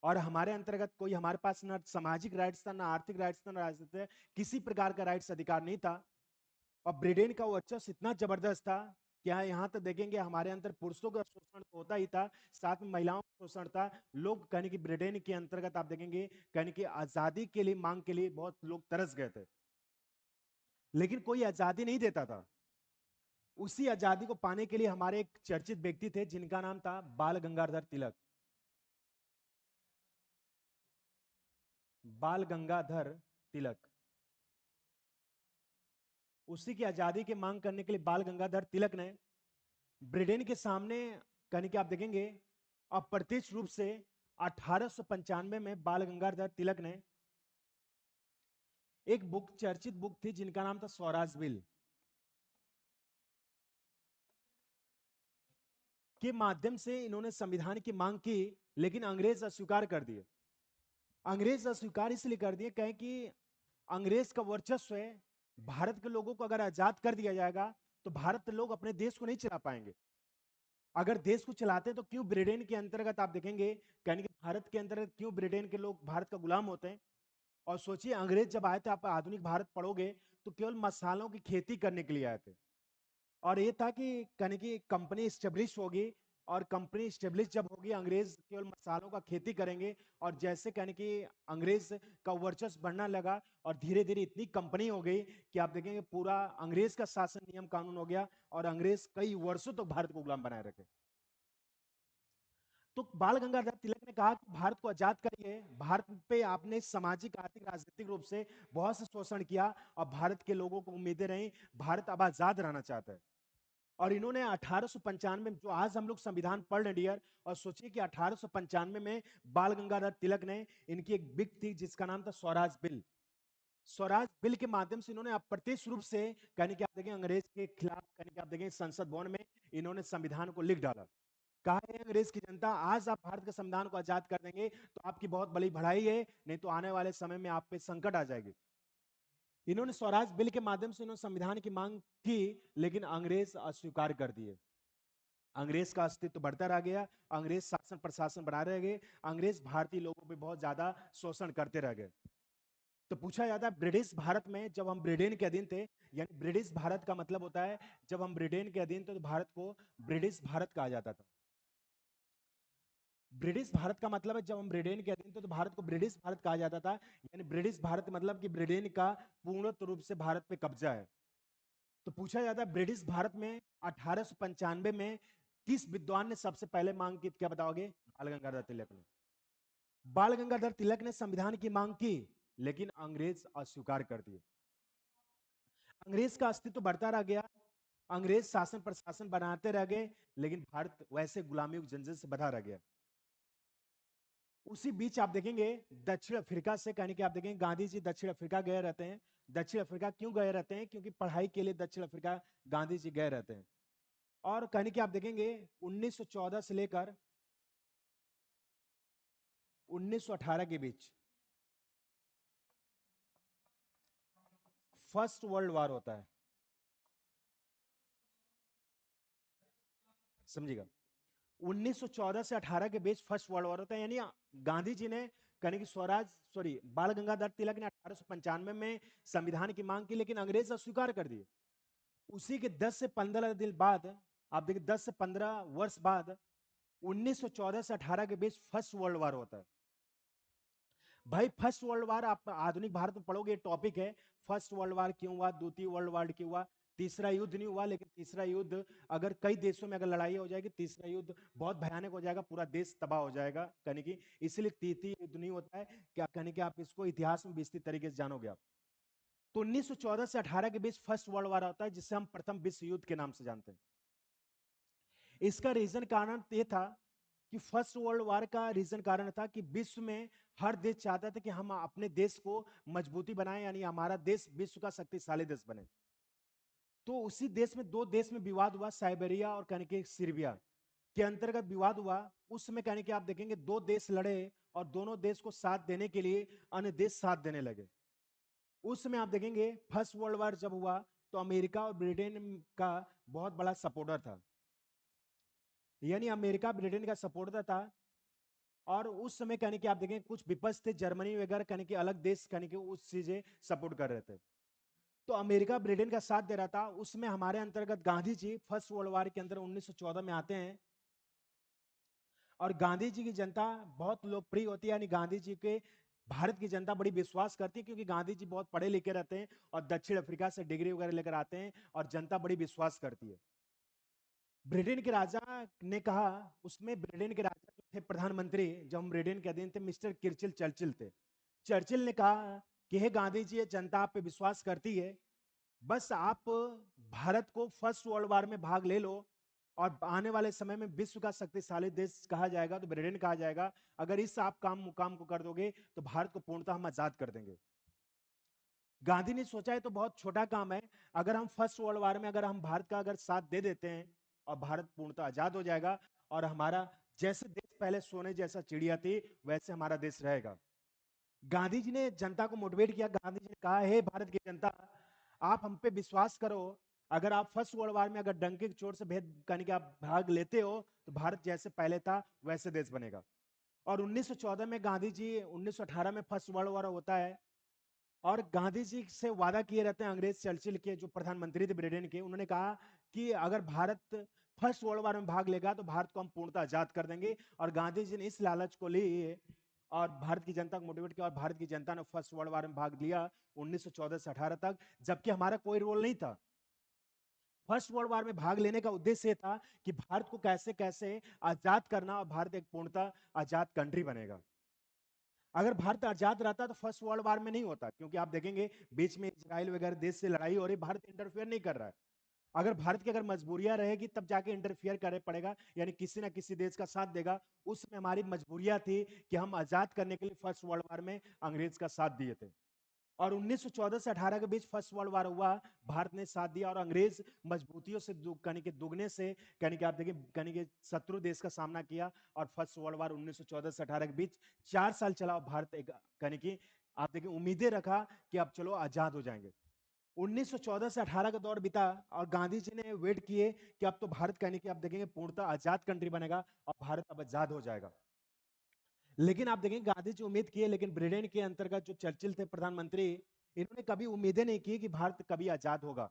और हमारे अंतर्गत कोई, हमारे पास ना सामाजिक राइट्स था, ना आर्थिक राइट्स था, ना राजनीतिक, किसी प्रकार का राइट्स अधिकार नहीं था। और ब्रिटेन का वर्चस्व इतना जबरदस्त था कि यहाँ तो देखेंगे हमारे अंदर पुरुषों का शोषण तो होता ही था, साथ में महिलाओं का शोषण था। लोग कहने की ब्रिटेन के अंतर्गत आप देखेंगे कहने की आजादी के लिए, मांग के लिए बहुत लोग तरस गए थे, लेकिन कोई आजादी नहीं देता था। उसी आजादी को पाने के लिए हमारे एक चर्चित व्यक्ति थे जिनका नाम था बाल गंगाधर तिलक। बाल गंगाधर तिलक। उसी की आजादी की मांग करने के लिए बाल गंगाधर तिलक ने ब्रिटेन के सामने, कहने की आप देखेंगे अप्रत्यक्ष रूप से 1895 में बाल गंगाधर तिलक ने एक बुक, चर्चित बुक थी जिनका नाम था स्वराज बिल, के माध्यम से इन्होंने संविधान की मांग की, लेकिन अंग्रेज अस्वीकार कर दिए। अंग्रेज अस्वीकार इसलिए कर दिए कहें कि अंग्रेज का वर्चस्व है, भारत के लोगों को अगर आजाद कर दिया जाएगा तो भारत के लोग अपने देश को नहीं चला पाएंगे। अगर देश को चलाते तो क्यों ब्रिटेन के अंतर्गत आप देखेंगे कहने कि भारत के अंतर्गत क्यों ब्रिटेन के लोग भारत का गुलाम होते हैं। और सोचिए अंग्रेज जब आए थे, आप आधुनिक भारत पढ़ोगे तो केवल मसालों की खेती करने के लिए आए थे। और ये था कि कहने की कंपनी स्टेब्लिश होगी, और कंपनी स्टेब्लिश जब होगी अंग्रेज केवल मसालों का खेती करेंगे। और जैसे कहने की अंग्रेज का वर्चस्व बढ़ने लगा और धीरे धीरे इतनी कंपनी हो गई कि आप देखेंगे पूरा अंग्रेज का शासन नियम कानून हो गया और अंग्रेज कई वर्षों तक भारत को गुलाम बनाए रखे। तो बाल गंगाधर तिलक ने कहा कि भारत को आजाद करिए, भारत पे आपने सामाजिक, आर्थिक, राजनीतिक रूप से बहुत से शोषण किया और भारत के लोगों को उम्मीदें रही, भारत अब आजाद रहना चाहता है। और इन्होंने 1895 में, जो आज हम लोग संविधान पढ़ रहे डियर, और सोचिए कि 1895 में बाल गंगाधर तिलक ने, इनकी एक बिक थी जिसका नाम था स्वराज बिल। स्वराज बिल के माध्यम से इन्होंने अप्रत्यक्ष रूप से कहने की आप देखें अंग्रेज के खिलाफ, कहने की आप देखें संसद भवन में इन्होंने संविधान को लिख डाला। कहा है अंग्रेज की जनता, आज आप भारत के संविधान को आजाद कर देंगे तो आपकी बहुत बड़ी भलाई है, नहीं तो आने वाले समय में आप पे संकट आ जाएगी। इन्होंने स्वराज बिल के माध्यम से इन्होंने संविधान की मांग की, लेकिन अंग्रेज अस्वीकार कर दिए। अंग्रेज का अस्तित्व बढ़ता रह गया, अंग्रेज शासन प्रशासन बना रह गए, अंग्रेज भारतीय लोगों पे बहुत ज्यादा शोषण करते रह गए। तो पूछा जाता है ब्रिटिश भारत में जब हम ब्रिटेन के अधीन थे, यानी ब्रिटिश भारत का मतलब होता है जब हम ब्रिटेन के अधीन थे तो भारत को ब्रिटिश भारत कहा जाता था। ब्रिटिश भारत का मतलब है, जब हम ब्रिटेन के अधीन थे तो भारत को ब्रिटिश भारत कहा जाता था। यानी ब्रिटिश भारत मतलब कि ब्रिटेन का पूर्ण रूप से भारत पे कब्जा है। तो पूछा जाता है ब्रिटिश भारत में 1895 में किस विद्वान ने सबसे पहले मांग की? क्या बताओगे? बाल गंगाधर तिलक ने। बाल गंगाधर तिलक ने संविधान की मांग की, लेकिन अंग्रेज अस्वीकार कर दिए। अंग्रेज का अस्तित्व बढ़ता रह गया, अंग्रेज शासन प्रशासन बनाते रह गए, लेकिन भारत वैसे गुलामी के जंजीर से बंधा रह गया। उसी बीच आप देखेंगे दक्षिण अफ्रीका से, कहने की आप देखेंगे गांधी जी दक्षिण अफ्रीका गए रहते हैं। दक्षिण अफ्रीका क्यों गए रहते हैं? क्योंकि पढ़ाई के लिए दक्षिण अफ्रीका गांधी जी गए रहते हैं। और कहने की आप देखेंगे 1914 से लेकर 1918 के बीच फर्स्ट वर्ल्ड वॉर होता है, समझिएगा। 1914 से 18 के बीच फर्स्ट वर्ल्ड वॉर होता है। यानी गांधी जी ने, कहने की स्वराज सॉरी बाल गंगाधर तिलक ने 1895 में संविधान की मांग की, लेकिन अंग्रेज अस्वीकार कर दिए। उसी के 10 से 15 दिन बाद, आप देखिए 10 से 15 वर्ष बाद 1914 से 18 के बीच फर्स्ट वर्ल्ड वॉर होता है। भाई फर्स्ट वर्ल्ड वॉर आप आधुनिक भारत में पढ़ोगे, टॉपिक है फर्स्ट वर्ल्ड वॉर क्यों हुआ, द्वितीय वर्ल्ड वॉर क्यों हुआ। तीसरा युद्ध नहीं हुआ, लेकिन तीसरा युद्ध अगर कई देशों में अगर लड़ाई हो जाएगी, तीसरा युद्ध बहुत भयानक हो जाएगा, पूरा देश तबाह हो जाएगा। कहने की इसलिए तृतीय युद्ध नहीं होता है। क्या कहने की आप इसको इतिहास में विस्तृत तरीके से जानोगे आप। तो 1914 से 18 के बीच फर्स्ट वर्ल्ड वॉर होता है, जिसे हम प्रथम विश्व युद्ध के नाम से जानते हैं। इसका रीजन कारण ये था कि फर्स्ट वर्ल्ड वॉर का रीजन कारण था कि विश्व में हर देश चाहता था कि हम अपने देश को मजबूती बनाएं, यानी हमारा देश विश्व का शक्तिशाली देश बने। तो उसी देश में दो देश में विवाद हुआ, साइबेरिया और कहने के सीरिया के अंतर्गत विवाद हुआ। उस समय कहने के आप देखेंगे दो देश लड़े और दोनों देश को साथ देने के लिए अन्य देश साथ देने लगे। उस समय आप देखेंगे फर्स्ट वर्ल्ड वॉर जब हुआ तो अमेरिका और ब्रिटेन का बहुत बड़ा सपोर्टर था, यानी अमेरिका ब्रिटेन का सपोर्टर था। और उस समय कहने की आप देखें कुछ विपक्ष थे, जर्मनी वगैरह कहने के अलग देश कहने के उस चीजें सपोर्ट कर रहे थे। तो अमेरिका ब्रिटेन का साथ दे रहा था। उसमें हमारे अंतर्गत Gandhi ji first world war के अंदर 1914 में आते हैं। और गांधी जी की जनता बहुत लोकप्रिय होती है, यानी गांधी जी के भारत की जनता बड़ी विश्वास करती है, क्योंकि गांधी जी बहुत पढ़े लिखे रहते हैं और दक्षिण अफ्रीका से डिग्री वगैरह लेकर आते हैं और जनता बड़ी विश्वास करती है। ब्रिटेन के राजा ने कहा, उसमें ब्रिटेन के राजा जो थे प्रधानमंत्री, जब हम ब्रिटेन के अधीन थे, मिस्टर किर्चिल चर्चिल थे। चर्चिल ने कहा कि हे गांधी जी, ये जनता आप पे विश्वास करती है, बस आप भारत को फर्स्ट वर्ल्ड वॉर में भाग ले लो और आने वाले समय में विश्व का शक्तिशाली देश कहा जाएगा तो ब्रिटेन कहा जाएगा। अगर इस आप मुकाम को कर दोगे तो भारत को पूर्णतः हम आजाद कर देंगे। गांधी ने सोचा है तो बहुत छोटा काम है, अगर हम फर्स्ट वर्ल्ड वॉर में अगर हम भारत का अगर साथ दे देते हैं और भारत पूर्णतः आजाद हो जाएगा और हमारा जैसे देश पहले सोने जैसा चिड़िया थी वैसे हमारा देश रहेगा। गांधी जी ने जनता को मोटिवेट किया। गांधी जी ने कहा, हे भारत की जनता, आप हम पे विश्वास करो, अगर आप फर्स्ट वर्ल्ड वॉर में अगर डंके की चोट से भेद करने के आप भाग लेते हो तो भारत जैसे पहले था वैसे देश बनेगा। और 1914 में गांधी जी, 1918 में फर्स्ट वर्ल्ड वॉर होता है और गांधी जी से वादा किए रहते हैं अंग्रेज चर्चिल के, जो प्रधानमंत्री थे ब्रिटेन के। उन्होंने कहा कि अगर भारत फर्स्ट वर्ल्ड वॉर में भाग लेगा तो भारत को हम पूर्णतः आजाद कर देंगे। और गांधी जी ने इस लालच को लिए और भारत की जनता को मोटिवेट किया और भारत की जनता ने फर्स्ट वर्ल्ड वॉर में भाग लिया 1914 से 18 तक, जबकि हमारा कोई रोल नहीं था। फर्स्ट वर्ल्ड वॉर में भाग लेने का उद्देश्य ये था कि भारत को कैसे कैसे आजाद करना और भारत एक पूर्णतः आजाद कंट्री बनेगा। अगर भारत आजाद रहता तो फर्स्ट वर्ल्ड वॉर में नहीं होता, क्योंकि आप देखेंगे बीच में इजराइल वगैरह देश से लड़ाई हो रही, भारत इंटरफेयर नहीं कर रहा है। अगर भारत की अगर मजबूरियां रहेगी तब जाके इंटरफियर करे पड़ेगा, यानी किसी ना किसी देश का साथ देगा। उसमें हमारी मजबूरियां थी कि हम आजाद करने के लिए फर्स्ट वर्ल्ड वॉर में अंग्रेज का साथ दिए थे। और 1914 से 18 के बीच फर्स्ट वर्ल्ड वॉर हुआ, भारत ने साथ दिया और अंग्रेज मजबूतियों से कहने के दुगने से कहने के आप देखिए कहने के शत्रु देश का सामना किया। और फर्स्ट वर्ल्ड वॉर 1914 से 18 के बीच 4 साल चला और भारत एक कहने की आप देखिए उम्मीदें रखा कि अब चलो आजाद हो जाएंगे। 1914 से 18 का दौर बीता और गांधी जी ने वेट किए कि अब तो भारत कहने की आप देखेंगे पूर्णतः आजाद कंट्री बनेगा और भारत अब आजाद हो जाएगा। लेकिन आप देखेंगे गांधी जी उम्मीद किए, लेकिन ब्रिटेन के अंतर्गत जो चर्चिल थे प्रधानमंत्री, इन्होंने कभी उम्मीदें नहीं की कि भारत कभी आजाद होगा।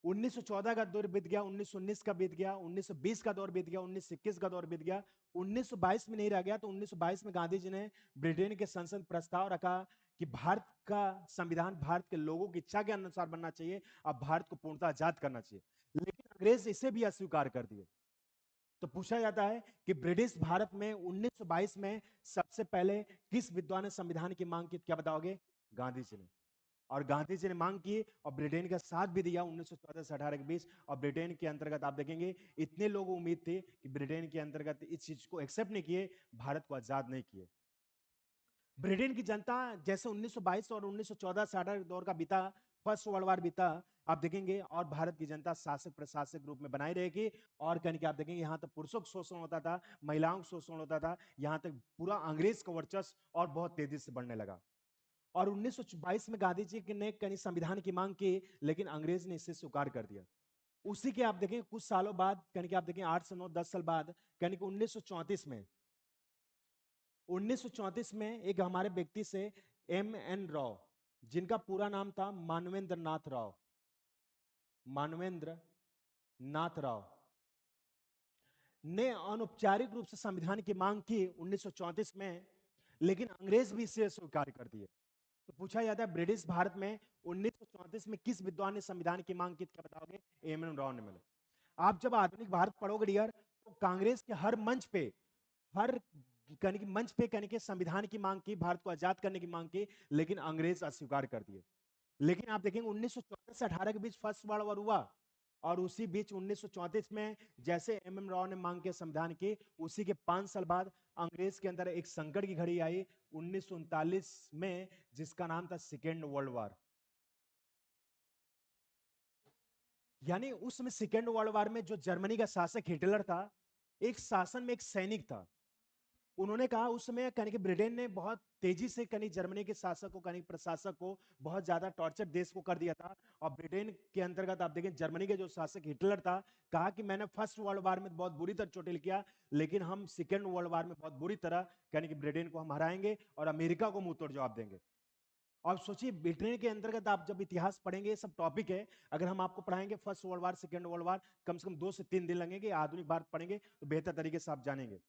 1914 का दौर बीत गया, 1919 का बीत गया, 1920 का दौर बीत गया, 1921 का दौर बीत गया, 1922 में नहीं रह गया, तो 1922 में गांधी जी ने ब्रिटेन के संसद प्रस्ताव रखा कि भारत का संविधान भारत के लोगों की इच्छा के अनुसार बनना चाहिए, अब भारत को पूर्णतः आजाद करना चाहिए। लेकिन अंग्रेज इसे भी अस्वीकार कर दिए। तो पूछा जाता है कि ब्रिटिश भारत में 1922 में सबसे पहले किस विद्वान ने संविधान की मांग की? क्या बताओगे? गांधी जी ने। और गांधी जी ने मांग की और ब्रिटेन का साथ भी दिया 1914 से 18 के बीच। और ब्रिटेन के अंतर्गत आप देखेंगे इतने लोग उम्मीद थे कि ब्रिटेन के अंतर्गत इस चीज को एक्सेप्ट नहीं किए, भारत को आजाद नहीं किए। ब्रिटेन की जनता जैसे 1922 और 1914 से 18 दौर का बीता, फर्स्ट वर्ल्ड वॉर बीता, आप देखेंगे और भारत की जनता शासक प्रशासक रूप में बनाई रहेगी। और कहीं आप देखेंगे यहाँ तक पुरुषों का शोषण होता था, महिलाओं का शोषण होता था, यहाँ तक पूरा अंग्रेज का वर्चस्व और बहुत तेजी से बढ़ने लगा। और 1922 में गांधी जी ने कहीं संविधान की मांग की, लेकिन अंग्रेज ने इसे स्वीकार कर दिया। उसी के आप देखें कुछ सालों बाद, कहीं आप देखें 8 से 9 10 साल बाद, कहीं 1934 में एक हमारे व्यक्ति से M.N. राव, जिनका पूरा नाम था मानवेंद्र नाथ राव ने अनौपचारिक रूप से संविधान की मांग की 1934 में, लेकिन अंग्रेज भी इसे स्वीकार कर दिए। तो पूछा जाता है ब्रिटिश भारत में 1934 में किस विद्वान ने संविधान की मांग की? क्या बताओगे? M.N. राव ने मिले। आप जब आधुनिक भारत पढ़ोगे डियर, तो कांग्रेस के हर मंच पे, हर कहने के संविधान की मांग की, भारत को आजाद करने की मांग की, लेकिन अंग्रेज अस्वीकार कर दिए। लेकिन आप देखेंगे 1914 से 18 के बीच फर्स्ट वर्ल्ड वॉर हुआ, और उसी बीच 1934 में जैसे M.M. राव ने मांग के संविधान की, उसी के 5 साल बाद अंग्रेज के अंदर एक संकट की घड़ी आई 1939 में, जिसका नाम था सेकेंड वर्ल्ड वॉर। यानी उसमें सेकेंड वर्ल्ड वॉर में जो जर्मनी का शासक हिटलर था, एक शासन में एक सैनिक था। उन्होंने कहा उस समय कहीं ब्रिटेन ने बहुत तेजी से कहीं जर्मनी के शासक को, कहीं प्रशासक को बहुत ज्यादा टॉर्चर देश को कर दिया था। और ब्रिटेन के अंतर्गत आप देखें जर्मनी के जो शासक हिटलर था, कहा कि मैंने फर्स्ट वर्ल्ड वॉर में बहुत बुरी तरह चोटिल किया, लेकिन हम सेकेंड वर्ल्ड वॉर में बहुत बुरी तरह कहीं ब्रिटेन को हम हराएंगे और अमेरिका को मुंह तोड़ जवाब देंगे। और सोचिए ब्रिटेन के अंतर्गत आप जब इतिहास पढ़ेंगे, सब टॉपिक है, अगर हम आपको पढ़ाएंगे first world war second world war, कम से कम 2 से 3 दिन लगेंगे। आधुनिक भारत पढ़ेंगे तो बेहतर तरीके से आप जानेंगे।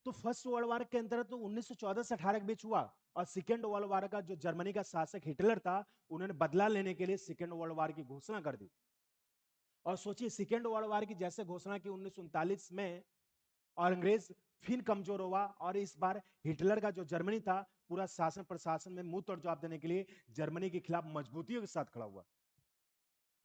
तो फर्स्ट वर्ल्ड वॉर के अंतर्गत तो 1914 से 18 के बीच हुआ, और सेकेंड वर्ल्ड वॉर का जो जर्मनी का शासक हिटलर था, उन्होंने बदला लेने के लिए सेकेंड वर्ल्ड वॉर की घोषणा कर दी। और सोचिए सेकेंड वर्ल्ड वॉर की जैसे घोषणा की 1939 में, और अंग्रेज फिर कमजोर हुआ, और इस बार हिटलर का जो जर्मनी था, पूरा शासन प्रशासन में मुंह तोड़ जवाब देने के लिए जर्मनी के खिलाफ मजबूतियों के साथ खड़ा हुआ।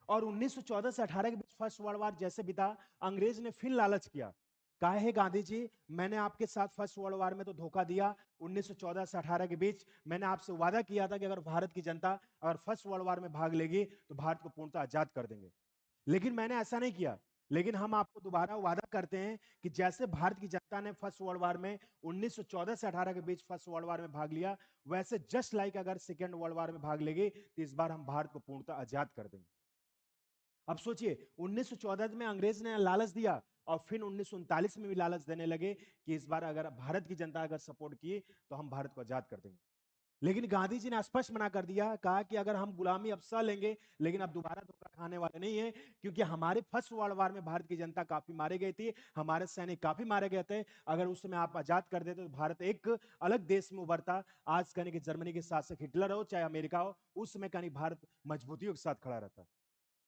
और 1914 से 18 के बीच फर्स्ट वर्ल्ड वॉर जैसे बीता, अंग्रेज ने फिर लालच किया, कहा है गांधी जी मैंने आपके साथ फर्स्ट वर्ल्ड वॉर में तो धोखा दिया, 1914 से 18 के बीच मैंने आपसे वादा किया था कि अगर भारत की जनता अगर फर्स्ट वर्ल्ड वॉर में भाग लेगी तो भारत को पूर्णतः आजाद कर देंगे, लेकिन मैंने ऐसा नहीं किया। लेकिन हम आपको दोबारा वादा करते हैं कि जैसे भारत की जनता ने फर्स्ट वर्ल्ड वॉर में 1914 से 18 के बीच फर्स्ट वर्ल्ड वॉर में भाग लिया, वैसे जस्ट लाइक अगर सेकेंड वर्ल्ड वॉर में भाग लेगी तो इस बार हम भारत को पूर्णतः आजाद कर देंगे। अब सोचिए 1914 में अंग्रेज ने लालच दिया, और फिर 1939 में भी लालच देने लगे कि इस बार अगर भारत की जनता अगर सपोर्ट की तो हम भारत को आजाद कर देंगे। लेकिन गांधी जी ने स्पष्ट मना कर दिया, कहा कि अगर हम गुलामी अब सह लेंगे, लेकिन अब दोबारा धोखा खाने वाले नहीं है, क्योंकि हमारे फर्स्ट वर्ल्ड वॉर में भारत की जनता काफी मारे गई थी, हमारे सैनिक काफी मारे गए थे। अगर उस समय आप आजाद कर देते तो भारत एक अलग देश में उभरता। आज कहने कि जर्मनी के शासक हिटलर हो चाहे अमेरिका हो, उस समय कहने भारत मजबूतियों के साथ खड़ा रहता।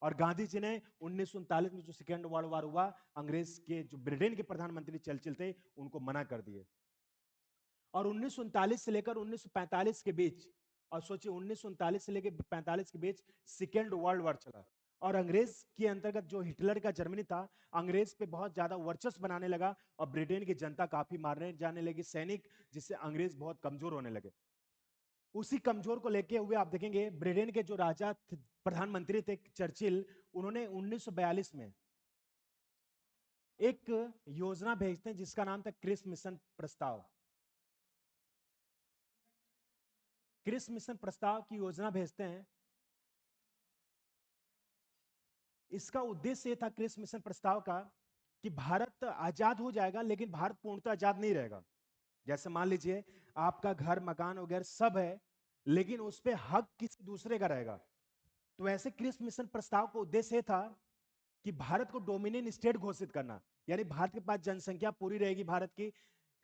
और गांधी जी ने 1939 में जो सेकेंड वर्ल्ड वॉर हुआ, अंग्रेज के जो ब्रिटेन के प्रधानमंत्री चर्चिल थे, उनको मना कर दिए। और 1939 से लेकर 1945 के बीच, और सोचिए 1939 से लेकर 45 के बीच सेकेंड वर्ल्ड वॉर चला, और अंग्रेज के अंतर्गत जो हिटलर का जर्मनी था, अंग्रेज पे बहुत ज्यादा वर्चस्व बनाने लगा, और ब्रिटेन की जनता काफी मारने जाने लगी सैनिक, जिससे अंग्रेज बहुत कमजोर होने लगे। उसी कमजोर को लेके हुए आप देखेंगे ब्रिटेन के जो राजा प्रधानमंत्री थे चर्चिल, उन्होंने 1942 में एक योजना भेजते हैं जिसका नाम था क्रिस मिशन प्रस्ताव। क्रिस मिशन प्रस्ताव की योजना भेजते हैं। इसका उद्देश्य ये था क्रिस मिशन प्रस्ताव का कि भारत आजाद हो जाएगा, लेकिन भारत पूर्णतः आजाद नहीं रहेगा। जैसे मान लीजिए आपका घर मकान वगैरह सब है, लेकिन उस पर हक किसी दूसरे का रहेगा। तो ऐसे क्रिस मिशन प्रस्ताव का उद्देश्य था कि भारत को डोमिनियन स्टेट घोषित करना, यानी भारत के पास जनसंख्या पूरी रहेगी भारत की,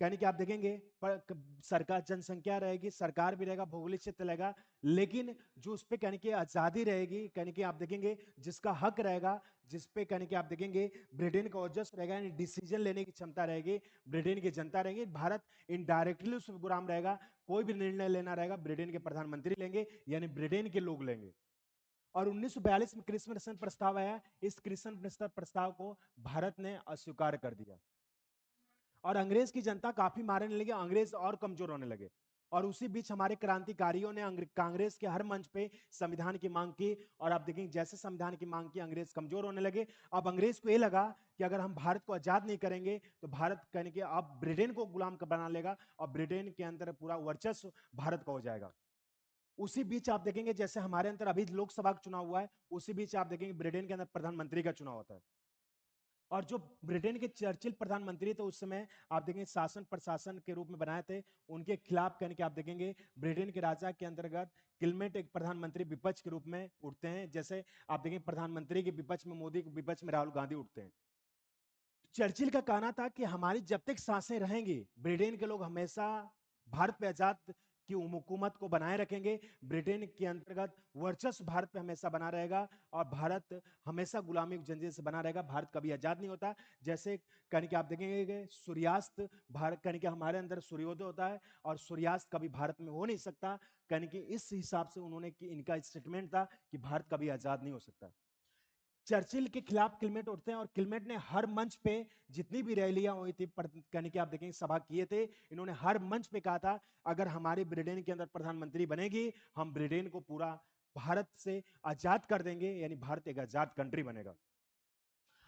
यानी कि आप देखेंगे पर सरकार जनसंख्या रहेगी, सरकार भी रहेगा, भौगोलिक क्षेत्र रहेगा, लेकिन जो उस पे कहने की आजादी रहेगी, कहने की आप देखेंगे जिसका हक रहेगा, जिस पे कहने की आप देखेंगे ब्रिटेन का वर्चस्व रहेगा, यानी डिसीजन लेने की क्षमता रहेगी, ब्रिटेन की जनता रहेगी, भारत इनडायरेक्टली उस पर गुलाम रहेगा, कोई भी निर्णय लेना रहेगा ब्रिटेन के प्रधानमंत्री लेंगे, यानी ब्रिटेन के लोग लेंगे। और 1942 में क्रिस्मस प्रस्ताव आया, इस क्रिस्मस प्रस्ताव को भारत ने अस्वीकार कर दिया और अंग्रेज की जनता काफी मारने लगी, अंग्रेज और कमजोर होने लगे। और उसी बीच हमारे क्रांतिकारियों ने कांग्रेस के हर मंच पे संविधान की मांग की, और आप देखेंगे जैसे संविधान की मांग की अंग्रेज कमजोर होने लगे। अब अंग्रेज को ये लगा कि अगर हम भारत को आजाद नहीं करेंगे तो भारत कहने के अब ब्रिटेन को गुलाम बना लेगा और ब्रिटेन के अंदर पूरा वर्चस्व भारत का हो जाएगा। उसी बीच आप देखेंगे जैसे हमारे अंदर अभी लोकसभा का चुनाव हुआ है, उसी बीच आप देखेंगे ब्रिटेन के अंदर प्रधानमंत्री का चुनाव होता है। और जो ब्रिटेन के चर्चिल प्रधानमंत्री थे उस समय आप देखेंगे शासन प्रशासन के रूप में बनाए थे, उनके खिलाफ कहने के आप देखेंगे ब्रिटेन के राजा के अंतर्गत किलमेट एक प्रधानमंत्री विपक्ष के रूप में उठते हैं। जैसे आप देखेंगे प्रधानमंत्री के विपक्ष में मोदी, के विपक्ष में राहुल गांधी उठते हैं। चर्चिल का कहना था कि हमारी जब तक सांसें रहेंगी ब्रिटेन के लोग हमेशा भारत पे आजाद की हुकूमत को बनाए रखेंगे, ब्रिटेन के अंतर्गत वर्चस्व भारत पे हमेशा बना रहेगा और भारत हमेशा गुलामी जंजीर से बना रहेगा, भारत कभी आजाद नहीं होता। जैसे कहने के आप देखेंगे सूर्यास्त भारत कहने के हमारे अंदर सूर्योदय होता है और सूर्यास्त कभी भारत में हो नहीं सकता, कहने के इस हिसाब से उन्होंने कि इनका स्टेटमेंट था कि भारत कभी आजाद नहीं हो सकता। चर्चिल के खिलाफ किलमेट उठते हैं और किलमेट ने हर मंच पे जितनी भी रैलियां हुई थी कहने की आप देखेंगे सभा किए थे, इन्होंने हर मंच पे कहा था अगर हमारी ब्रिटेन के अंदर प्रधानमंत्री बनेगी हम ब्रिटेन को पूरा भारत से आजाद कर देंगे, यानी भारत एक आजाद कंट्री बनेगा।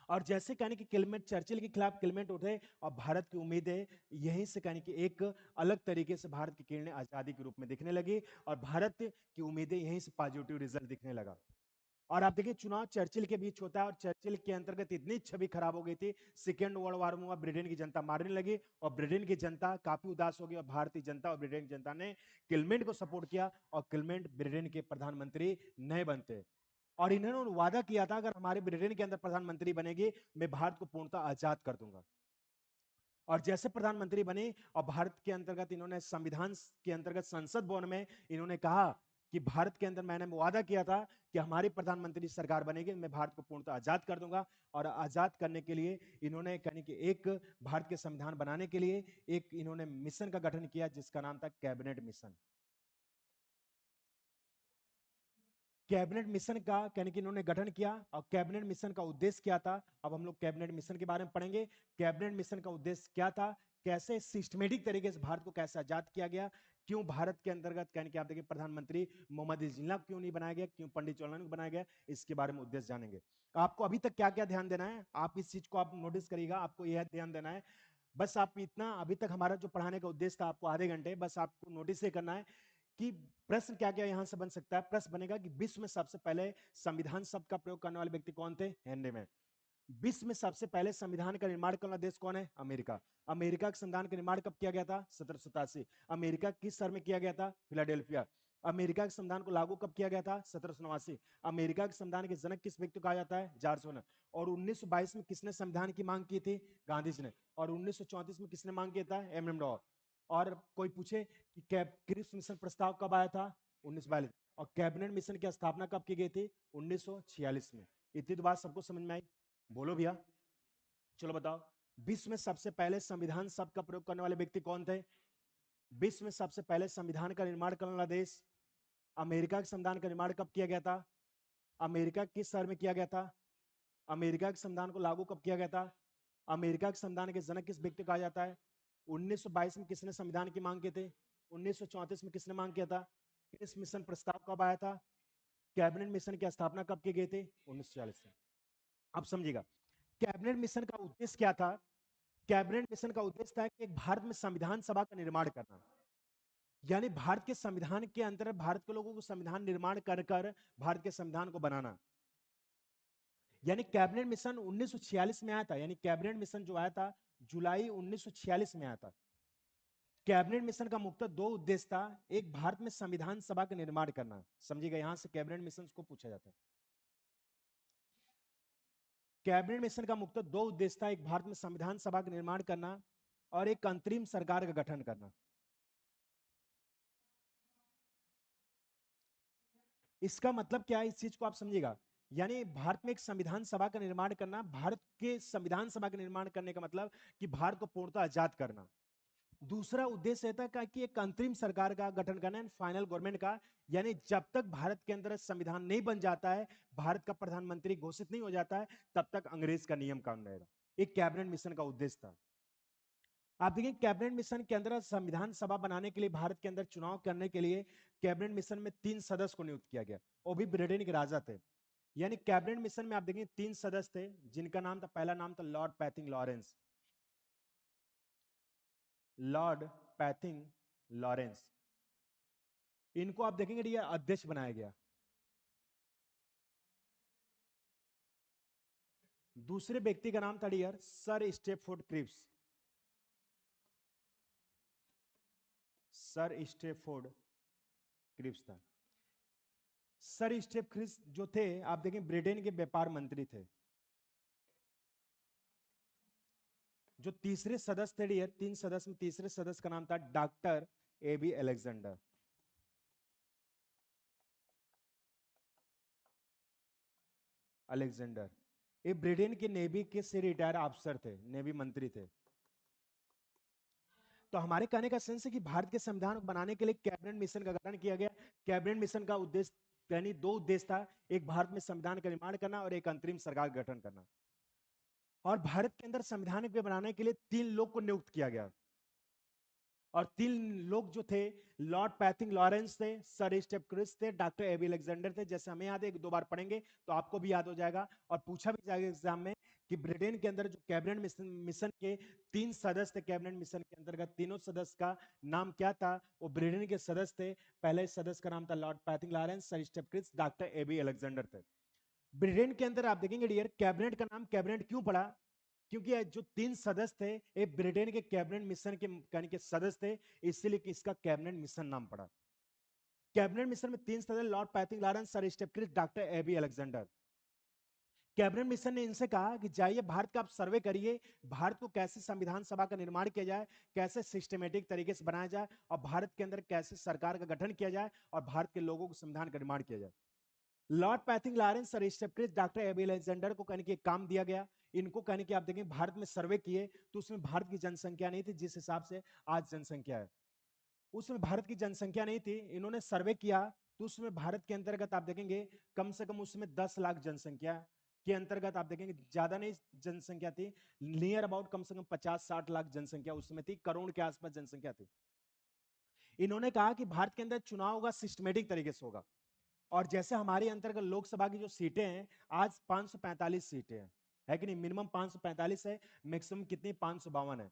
और जैसे कहने की किलमेट चर्चिल के खिलाफ किलमेट उठे और भारत की उम्मीदें यहीं से कहने की एक अलग तरीके से भारत की किरणें आजादी के रूप में दिखने लगी और भारत की उम्मीदें यहीं से पॉजिटिव रिजल्ट दिखने लगा। और आप देखिए चुनाव चर्चिल के बीच होता है और चर्चिल के अंतर्गत इतनी छवि खराब हो गई थी, सेकेंड वर्ल्ड वार में ब्रिटेन की जनता मारने लगी और ब्रिटेन की जनता काफी उदास हो गई और भारतीय जनता और ब्रिटेन की जनता ने किलमेट को सपोर्ट किया और किलमेट ब्रिटेन के प्रधानमंत्री नहीं बनते। और इन्होंने वादा किया था अगर हमारे ब्रिटेन के अंदर प्रधानमंत्री बनेगी मैं भारत को पूर्णतः आजाद कर दूंगा। और जैसे प्रधानमंत्री बने और भारत के अंतर्गत इन्होंने संविधान के अंतर्गत संसद भवन में इन्होंने कहा कि भारत के अंदर मैंने वादा किया था कि हमारी प्रधानमंत्री सरकार बनेगी मैं भारत को पूर्णतः आजाद कर दूंगा। और आजाद करने के लिए इन्होंने कहने कि एक भारत के संविधान बनाने के लिए एक इन्होंने मिशन का गठन किया जिसका नाम था कैबिनेट मिशन। कैबिनेट मिशन का कहने कि इन्होंने गठन किया और कैबिनेट मिशन का उद्देश्य क्या था, अब हम लोग कैबिनेट मिशन के बारे में पढ़ेंगे। कैबिनेट मिशन का उद्देश्य क्या था, कैसे सिस्टमेटिक तरीके से भारत को कैसे आजाद किया गया, क्यों भारत के अंतर्गत कहने कि आप देखिए प्रधानमंत्री मोहम्मद जिन्ना क्यों नहीं बनाया गया, क्यों पंडित जवाहरलाल को बनाया गया, इसके बारे में उद्देश्य जानेंगे। आपको अभी तक क्या क्या ध्यान देना है, आप इस चीज को आप नोटिस करिएगा, आपको यह ध्यान देना है बस आप इतना अभी तक हमारा जो पढ़ाने का उद्देश्य था आपको आधे घंटे बस आपको नोटिस ये करना है कि प्रश्न क्या क्या यहां से बन सकता है। प्रश्न बनेगा कि विश्व में सबसे पहले संविधान शब्द का प्रयोग करने वाले व्यक्ति कौन थे, हेनरी में। विश्व में सबसे पहले संविधान का निर्माण करने वाला देश कौन है, अमेरिका। अमेरिका के संविधान का निर्माण कब किया गया था, 1787। अमेरिका किस शहर में किया गया था, फिलाडेल्फिया। अमेरिका के संविधान को लागू कब किया गया था, 1789। अमेरिका के संविधान के जनक किस व्यक्ति को कहा जाता है, जॉर्ज वाशिंगटन। और 1922 में किसने संविधान की मांग की थी, गांधी जी ने। और 1934 में किसने मांग किया था, एम एम डॉ। और कोई पूछे कि क्रिप्स मिशन प्रस्ताव कब आया था, 1942। और कैबिनेट मिशन की स्थापना कब की गई थी, 1946 में। इतनी तो बात सबको समझ में आई, बोलो भैया। चलो बताओ, विश्व में सबसे पहले संविधान शब्द का प्रयोग करने वाले व्यक्ति कौन थे, विश्व में सबसे पहले संविधान का निर्माण करने वाला देश अमेरिका के संविधान का निर्माण कब किया गया था, अमेरिका किस शहर में किया गया था, अमेरिका के संविधान को लागू कब किया गया था, अमेरिका के संविधान के जनक किस व्यक्ति कहा जाता है, 1922 में किसने संविधान की मांग की थी, 1934 में किसने मांग किया था, इस मिशन प्रस्ताव कब आया था, कैबिनेट मिशन की स्थापना कब की गई थी, 1940 में। अब समझिएगा कैबिनेट मिशन का उद्देश्य क्या था। कैबिनेट मिशन का उद्देश्य था कि एक भारत में संविधान सभा का निर्माण करना, यानी भारत के संविधान के अंतर्गत भारत के लोगों को संविधान निर्माण कर कर भारत के संविधान को बनाना। यानी कैबिनेट मिशन 1946 में आया था, यानी कैबिनेट मिशन जो आया था जुलाई 1946 में आया था। कैबिनेट मिशन का मुख्यतः दो उद्देश्य था, एक भारत में संविधान सभा का निर्माण करना, समझिएगा यहां से कैबिनेट मिशन को पूछा जाता है। कैबिनेट मिशन का मुख्यतः दो उद्देश्य था, एक भारत में संविधान सभा का निर्माण करना और एक अंतरिम सरकार का गठन करना। इसका मतलब क्या है, इस चीज को आप समझिएगा। यानी भारत में एक संविधान सभा का निर्माण करना, भारत के संविधान सभा का निर्माण करने का मतलब कि भारत को पूर्णतः आजाद करना। दूसरा उद्देश्य रहता है कि एक अंतरिम सरकार का गठन करना, फाइनल गवर्नमेंट का। यानी जब तक भारत के अंदर संविधान नहीं बन जाता है, भारत का प्रधानमंत्री घोषित नहीं हो जाता है, तब तक अंग्रेज का नियम कानून रहेगा। एक कैबिनेट मिशन का उद्देश्य था। आप देखिए कैबिनेट मिशन के अंदर संविधान सभा बनाने के लिए भारत के अंदर चुनाव करने के लिए कैबिनेट मिशन में 3 सदस्य को नियुक्त किया गया, वो भी ब्रिटेन के राजा थे। यानी कैबिनेट मिशन में आप देखेंगे 3 सदस्य थे, जिनका नाम था, पहला नाम था Lord Pethick Lawrence. Lord Pethick Lawrence, इनको आप देखेंगे ये अध्यक्ष बनाया गया। दूसरे व्यक्ति का नाम था dear sir Stafford Cripps. Sir Stafford Cripps था। सर स्टेफ क्रिप्स जो थे, आप देखें ब्रिटेन के व्यापार मंत्री थे। जो तीसरे सदस्य थे डियर, 3 सदस्य में तीसरे सदस्य का नाम था डॉक्टर एबी अलेक्जेंडर। अलेक्जेंडर ये ब्रिटेन के नेवी के से रिटायर अफसर थे, नेवी मंत्री थे। तो हमारे कहने का सेंस है कि भारत के संविधान को बनाने के लिए कैबिनेट मिशन का गठन किया गया। कैबिनेट मिशन का उद्देश्य यानी दो उद्देश्य था, एक भारत में संविधान का निर्माण करना और एक अंतरिम सरकार का गठन करना। और भारत के अंदर संविधान के बनाने के लिए 3 लोग को नियुक्त किया गया। और 3 लोग जो थे, लॉर्ड पैथिंग लॉरेंस थे, सर स्टेफ क्रिप्स थे, डॉक्टर एबी अलेक्जेंडर थे। जैसे हमें याद है, 1-2 बार पढ़ेंगे तो आपको भी याद हो जाएगा और पूछा भी जाएगा एग्जाम में कि ब्रिटेन के अंदर जो कैबिनेट मिशन के 3 सदस्य थे, कैबिनेट मिशन के अंतर्गत तीनों सदस्य का नाम क्या था। वो ब्रिटेन के सदस्य थे। पहले सदस्य का नाम था Lord Pethick Lawrence, Sir Stafford Cripps, Doctor AB Alexander थे। ब्रिटेन के अंदर आप देखेंगे डियर, कैबिनेट का नाम कैबिनेट क्यों पड़ा, क्योंकि ये जो 3 सदस्य थे, ये ब्रिटेन के कैबिनेट मिशन के यानी कि सदस्य थे, इसलिए इसका कैबिनेट मिशन नाम पड़ा। कैबिनेट मिशन में 3 सदस्य, Lord Pethick Lawrence, Sir Stafford Cripps, Doctor AB Alexander. Cabinet mission ने इनसे कहा कि जाइए भारत का आप सर्वे करिए, भारत को कैसे संविधान सभा का निर्माण किया जाए, कैसे सिस्टमेटिक तरीके से बनाया जाए, और भारत के अंदर कैसे सरकार का गठन किया जाए और भारत के लोगों को संविधान का निर्माण किया जाए। Lord Pethick Lawrence, Sir Stafford Cripps, Doctor AB Alexander को कहने के काम दिया गया। इनको कहने की आप देखें भारत में सर्वे किए तो उसमें भारत की जनसंख्या नहीं थी जिस हिसाब से आज जनसंख्या है। उसमें भारत की जनसंख्या नहीं थी, इन्होंने सर्वे किया तो उसमें भारत के अंतर्गत आप देखेंगे कम से कम उसमें 10 लाख जनसंख्या के अंतर्गत आप देखेंगे, ज्यादा नहीं जनसंख्या थी, नियर अबाउट कम से कम 50-60 लाख जनसंख्या उसमें थी, करोड़ के आसपास जनसंख्या थी। इन्होंने कहा कि भारत के अंदर चुनाव होगा सिस्टमेटिक तरीके से होगा। और जैसे हमारे अंतर्गत लोकसभा की जो सीटें हैं, आज 545 सीटें हैं, है कि नहीं, मिनिमम 545 है, मैक्सिमम कितनी 552 है।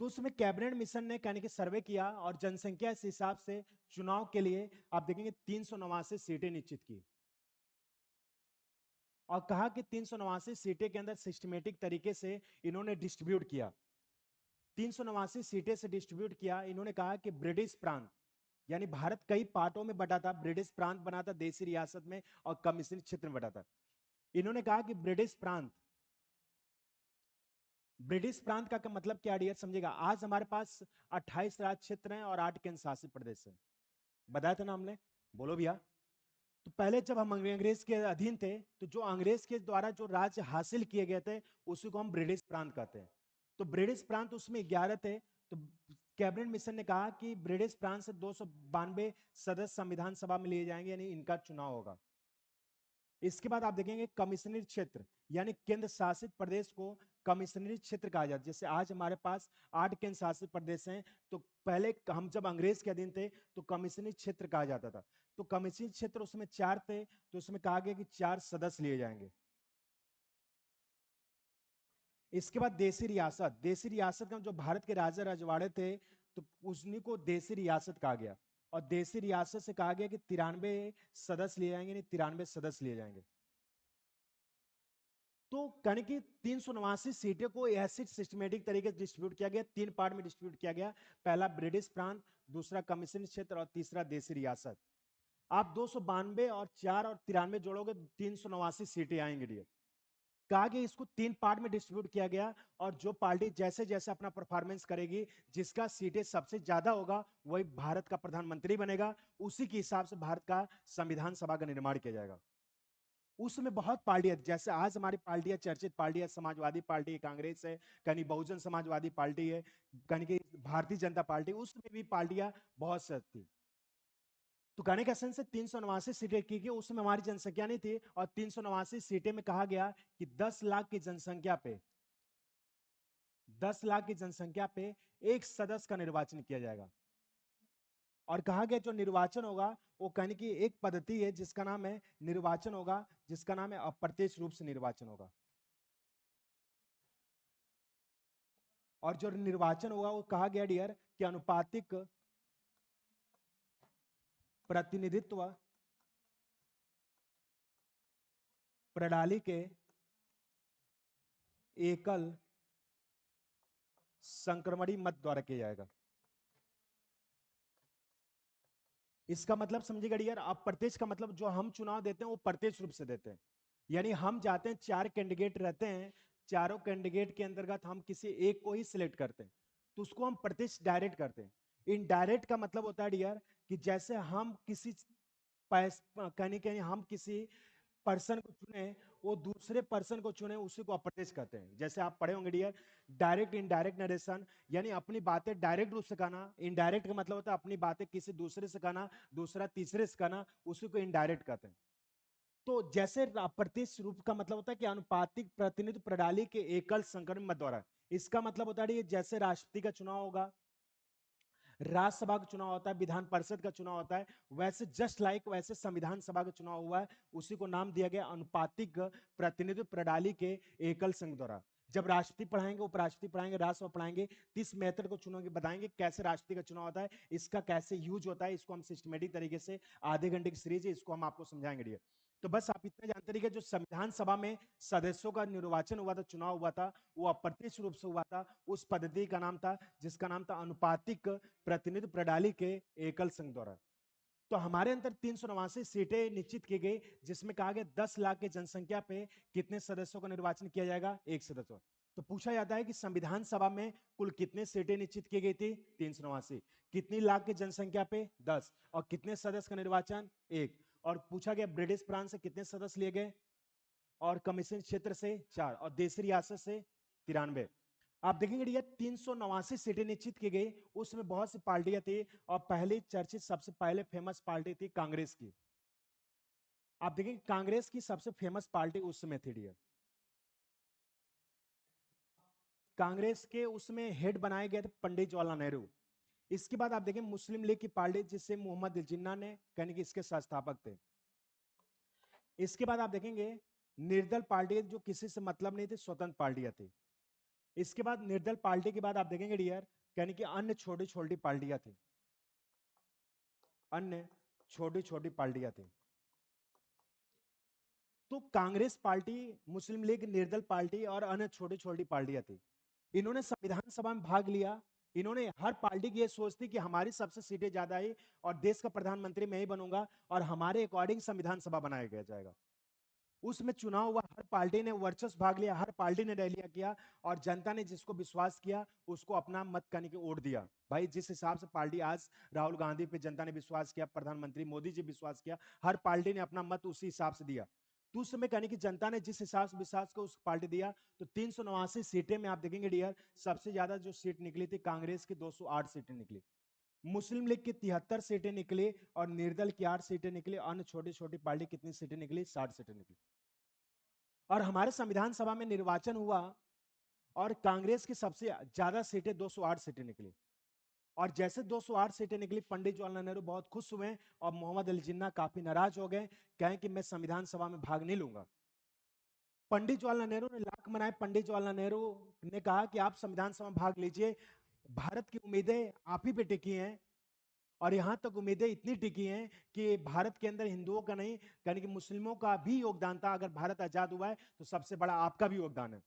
तो उसमें कैबिनेट मिशन ने कहने के सर्वे किया और जनसंख्या के हिसाब से चुनाव के लिए आप देखेंगे 389 सीटें निश्चित की और कहा कि 389 सीटें के अंदर सिस्टमेटिक तरीके से इन्होंने डिस्ट्रीब्यूट किया। 389 सीटें से डिस्ट्रीब्यूट किया। इन्होंने कहा कि ब्रिटिश प्रांत, यानी भारत कई पार्टों में बटा था, ब्रिटिश प्रांत बना था देशी रियासत में और कमिश्नरी क्षेत्र में बटा था। इन्होंने कहा कि ब्रिटिश प्रांत, ब्रिटिश प्रांत का मतलब क्या डियर समझेगा। आज हमारे पास 28 राज्य क्षेत्र हैं और 8 केंद्र शासित प्रदेश हैं, बताया था ना हमने, बोलो भैया। तो पहले जब हम अंग्रेज के अधीन थे, तो जो अंग्रेज के द्वारा जो राज्य हासिल किए गए थे उसी को हम ब्रिटिश प्रांत कहते हैं। तो ब्रिटिश प्रांत उसमें 11 थे। तो कैबिनेट मिशन ने कहा कि ब्रिटिश प्रांत से 292 सदस्य संविधान सभा में लिए जाएंगे, यानी इनका चुनाव होगा। इसके बाद आप देखेंगे कमिश्नरी क्षेत्र, यानी केंद्र शासित प्रदेश को कमिश्नरी क्षेत्र कहा जाता है। जैसे आज हमारे पास 8 केंद्र शासित प्रदेश हैं, तो पहले हम जब अंग्रेज के अधीन थे तो कमिश्नरी क्षेत्र कहा जाता था। तो कमिश्नरी क्षेत्र उसमें 4 थे, तो उसमें कहा गया कि 4 सदस्य लिए जाएंगे। इसके बाद देशी रियासत, देशी रियासत का जो भारत के राजा रजवाड़े थे, तो उन्हीं को देशी रियासत कहा गया। और देशी रियासत से कहा गया कि 93 सदस्य लिए जाएंगे, नहीं 93 सदस्य लिए जाएंगे। तो कहने की 389 सीटें को ऐसे सिस्टमेटिक तरीके से डिस्ट्रीब्यूट किया गया, 3 पार्ट में डिस्ट्रीब्यूट किया गया। पहला ब्रिटिश प्रांत, दूसरा कमीशन क्षेत्र और तीसरा देशी रियासत। आप 292 और 4 और 93 जोड़ोगे 389 सीटें आएंगे डियर। कहा कि इसको 3 पार्ट में डिस्ट्रीब्यूट किया गया और जो पार्टी जैसे जैसे अपना परफॉर्मेंस करेगी, जिसका सीटें सबसे ज्यादा होगा, वही भारत का प्रधानमंत्री बनेगा। उसी के हिसाब से भारत का संविधान सभा का निर्माण किया जाएगा। उसमें बहुत पार्टियां, जैसे आज हमारी पार्टियां, चर्चित पार्टियां, समाजवादी पार्टी, कांग्रेस है, कहीं बहुजन समाजवादी पार्टी है, कहीं की भारतीय जनता पार्टी, उसमें भी पार्टियां बहुत सी थी। तो कहने का सेंस है 389 सीटें की गई, उसमें हमारी जनसंख्या नहीं थी, और 389 सीटें में कहा गया कि 10 लाख की जनसंख्या पे 10 लाख की जनसंख्या पे एक सदस्य का निर्वाचन किया जाएगा। और कहा गया जो निर्वाचन होगा वो कहने की एक पद्धति है जिसका नाम है निर्वाचन होगा, जिसका नाम है अप्रत्यक्ष रूप से निर्वाचन होगा। और जो निर्वाचन होगा वो कहा गया डियर कि अनुपातिक प्रतिनिधित्व प्रणाली के एकल संक्रमणी मत द्वारा किया जाएगा। इसका मतलब समझिएगा डियर, अप्रत्यक्ष का मतलब जो हम चुनाव देते हैं वो प्रत्यक्ष रूप से देते हैं। यानी हम जाते हैं, 4 कैंडिडेट रहते हैं, चारों कैंडिडेट के अंतर्गत हम किसी एक को ही सिलेक्ट करते हैं, तो उसको हम प्रत्यक्ष डायरेक्ट करते हैं। इनडायरेक्ट का मतलब होता है डियर कि जैसे हम किसी कहीं कहीं हम किसी पर्सन को चुने, वो दूसरे पर्सन को चुने, उसी को अप्रत्यक्ष कहते हैं। जैसे आप पढ़े होंगे डियर, डायरेक्ट इनडायरेक्ट नरेशन, यानी अपनी बातें डायरेक्ट रूप से कहना। इनडायरेक्ट का मतलब होता है अपनी बातें किसी दूसरे से कहना, दूसरा तीसरे से कहना, उसी को इनडायरेक्ट कहते हैं। तो जैसे अप्रत्यक्ष रूप का मतलब होता है कि अनुपातिक प्रतिनिधित्व प्रणाली के एकल संक्रमण मत द्वारा। इसका मतलब होता है जैसे राष्ट्रपति का चुनाव होगा, राज्यसभा का चुनाव होता है, विधान परिषद का चुनाव होता है, वैसे जस्ट लाइक वैसे संविधान सभा का चुनाव हुआ है, उसी को नाम दिया गया अनुपातिक प्रतिनिधित्व प्रणाली के एकल संघ द्वारा। जब राष्ट्रपति पढ़ाएंगे, उपराष्ट्रपति पढ़ाएंगे, राज्यसभा पढ़ाएंगे, इस मेथड को चुनोगे, बताएंगे कैसे राष्ट्रपति का चुनाव होता है, इसका कैसे यूज होता है, इसको हम सिस्टमेटिक तरीके से आधे घंटे की सीरीज है, इसको हम आपको समझाएंगे डियर। तो बस आप इतना जानते रहिए, जो संविधान सभा में सदस्यों का निर्वाचन हुआ था, चुनाव हुआ था, वो अप्रत्यक्ष रूप से हुआ था। उस पद्धति का नाम था, जिसका नाम था अनुपातिक प्रतिनिधित्व प्रणाली के एकल संघ द्वारा। तो हमारे अंदर 389 सीटें निश्चित की गई, जिसमें कहा गया 10 लाख की जनसंख्या पे कितने सदस्यों का निर्वाचन किया जाएगा, एक सदस्य। तो पूछा जाता है कि संविधान सभा में कुल कितने सीटें निश्चित की गई थी, 389। कितनी लाख की जनसंख्या पे 10, और कितने सदस्य का निर्वाचन, एक। और पूछा गया ब्रिटिश प्रांत से कितने सदस्य लिए गए, और कमीशन क्षेत्र से 4, और देशी रियासत से 93। आप देखेंगे ये 389 सीटें निश्चित की गई, उसमें बहुत सी पार्टियां थी, और पहली चर्चित सबसे पहले फेमस पार्टी थी कांग्रेस की। आप देखेंगे कांग्रेस की सबसे फेमस पार्टी उस समय थी डियर। कांग्रेस के उसमें हेड बनाए गए थे पंडित जवाहरलाल नेहरू। इसके बाद आप देखें मुस्लिम लीग की पार्टी, जिससे मोहम्मद जिन्ना ने कहने की इसके संस्थापक थे। इसके बाद आप देखेंगे निर्दल पार्टी, जो किसी से मतलब नहीं थी, स्वतंत्र पार्टियां थी। इसके बाद निर्दल पार्टी के बाद आप देखेंगे डियर, यानी कि अन्य छोटी छोटी पार्टियां थी, अन्य छोटी छोटी पार्टियां थी। तो कांग्रेस पार्टी, मुस्लिम लीग, निर्दल पार्टी और अन्य छोटी छोटी पार्टियां थी। इन्होंने संविधान सभा में भाग लिया। इन्होंने, हर पार्टी की ये सोच थी कि हमारी सबसे सीटें ज्यादा आई और देश का प्रधानमंत्री मैं ही बनूंगा, और हमारे अकॉर्डिंग संविधान सभा बनाया गया जाएगा। उसमें चुनाव हुआ, हर पार्टी ने वर्चस्व भाग लिया, हर पार्टी ने रैलियां किया, और जनता ने जिसको विश्वास किया उसको अपना मत करने की वोट दिया। भाई जिस हिसाब से पार्टी आज राहुल गांधी पे जनता ने विश्वास किया, प्रधानमंत्री मोदी जी विश्वास किया, हर पार्टी ने अपना मत उसी हिसाब से दिया। तो उस समय कहने की जनता ने जिस हिसाब से विश्वास को उस पार्टी दिया, तो 389 सीटें में आप देखेंगे डियर, सबसे ज्यादा जो सीट निकली थी कांग्रेस की 208 सीटें निकली, मुस्लिम लीग की 73 सीटें निकली, और निर्दल की 8 सीटें निकली, अन्य छोटी छोटी पार्टी कितनी सीटें निकली, 60 सीटें निकली। और हमारे संविधान सभा में निर्वाचन हुआ, और कांग्रेस की सबसे ज्यादा सीटें 208 सीटें निकली। और जैसे 208 सीटें निकली, पंडित जवाहरलाल नेहरू बहुत खुश हुए, और मोहम्मद अली जिन्ना काफी नाराज हो गए, कहें कि मैं संविधान सभा में भाग नहीं लूंगा। पंडित जवाहरलाल नेहरू ने लाख मनाए। पंडित जवाहरलाल नेहरू ने कहा कि आप संविधान सभा में भाग लीजिए, भारत की उम्मीदें आप ही पे टिकी हैं, और यहां तक उम्मीदें इतनी टिकी हैं कि भारत के अंदर हिंदुओं का नहीं, यानी कि मुस्लिमों का भी योगदान था। अगर भारत आजाद हुआ है तो सबसे बड़ा आपका भी योगदान है।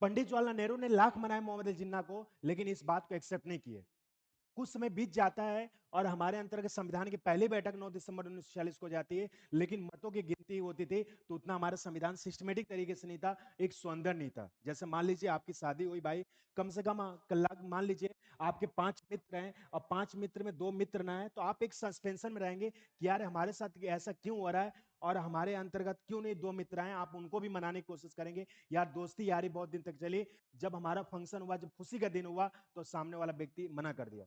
पंडित जवाहरलाल नेहरू ने लाख मनाए मोहम्मद अली जिन्ना को, लेकिन इस बात को एक्सेप्ट नहीं किए। कुछ समय बीत जाता है और हमारे अंतर्गत संविधान की पहली बैठक 9 दिसंबर 1946 को जाती है, लेकिन मतों की गिनती होती थी तो उतना हमारा संविधान सिस्टमेटिक तरीके से नहीं था, एक सौंदर्य नहीं था। जैसे मान लीजिए आपकी शादी हुई भाई, कम से कम कलाक मान लीजिए आपके 5 मित्र हैं और 5 मित्र में 2 मित्र ना है, तो आप एक सस्पेंशन में रहेंगे कि यार हमारे साथ ऐसा क्यों हो रहा है और हमारे अंतर्गत क्यों नहीं 2 मित्र आए, आप उनको भी मनाने की कोशिश करेंगे। यार दोस्ती यारी बहुत दिन तक चली, जब हमारा फंक्शन हुआ, जब खुशी का दिन हुआ तो सामने वाला व्यक्ति मना कर दिया।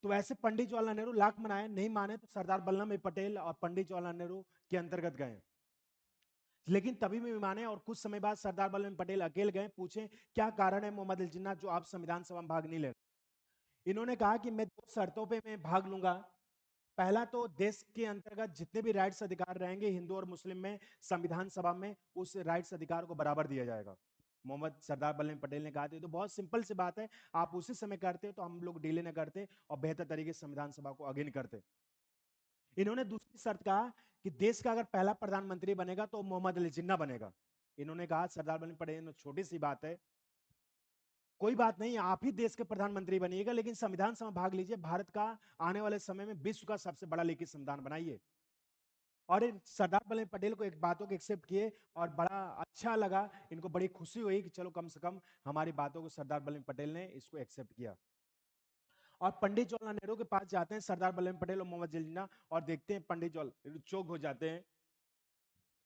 तो ऐसे पंडित जवाहरलाल नेहरू लाख मनाए, नहीं माने तो सरदार वल्लभ भाई पटेल और पंडित जवाहरलाल नेहरू के अंतर्गत गए, लेकिन तभी भी माने और कुछ समय बाद सरदार वल्लभ भाई पटेल अकेले गए, पूछे क्या कारण है मोहम्मद अली जिन्ना जो आप संविधान सभा में भाग नहीं ले रहे। इन्होंने कहा कि मैं 2 शर्तों पे मैं भाग लूंगा। पहला तो देश के अंतर्गत जितने भी राइट्स अधिकार रहेंगे हिंदू और मुस्लिम में, संविधान सभा में उस राइट्स अधिकार को बराबर दिया जाएगा। मोहम्मद सरदार वल्लभ भाई पटेल ने कहा था, तो बहुत सिंपल सी बात है, आप उसी समय करते तो हम लोग डिले न करते और बेहतर तरीके से संविधान सभा को आगे नहीं करते। इन्होंने दूसरी शर्त कहा कि देश का अगर पहला प्रधानमंत्री बनेगा तो मोहम्मद अली जिन्ना बनेगा। इन्होंने कहा सरदार वल्लभ भाई पटेल, छोटी सी बात है, कोई बात नहीं, आप ही देश के प्रधानमंत्री बनिएगा, लेकिन संविधान सभा भाग लीजिए, भारत का आने वाले समय में विश्व का सबसे बड़ा लिखित संविधान बनाइए। और सरदार वल्लभ भाई पटेल को एक बातों को एक्सेप्ट किए और बड़ा अच्छा लगा, इनको बड़ी खुशी हुई कि चलो कम से कम हमारी बातों को सरदार वल्लभ भाई पटेल ने इसको एक्सेप्ट किया। और पंडित जवाहरलाल नेहरू के पास जाते हैं सरदार वल्लभ भाई पटेल और मोहम्मद अली जिन्ना और देखते हैं पंडित जवाहरलाल चौक हो जाते हैं।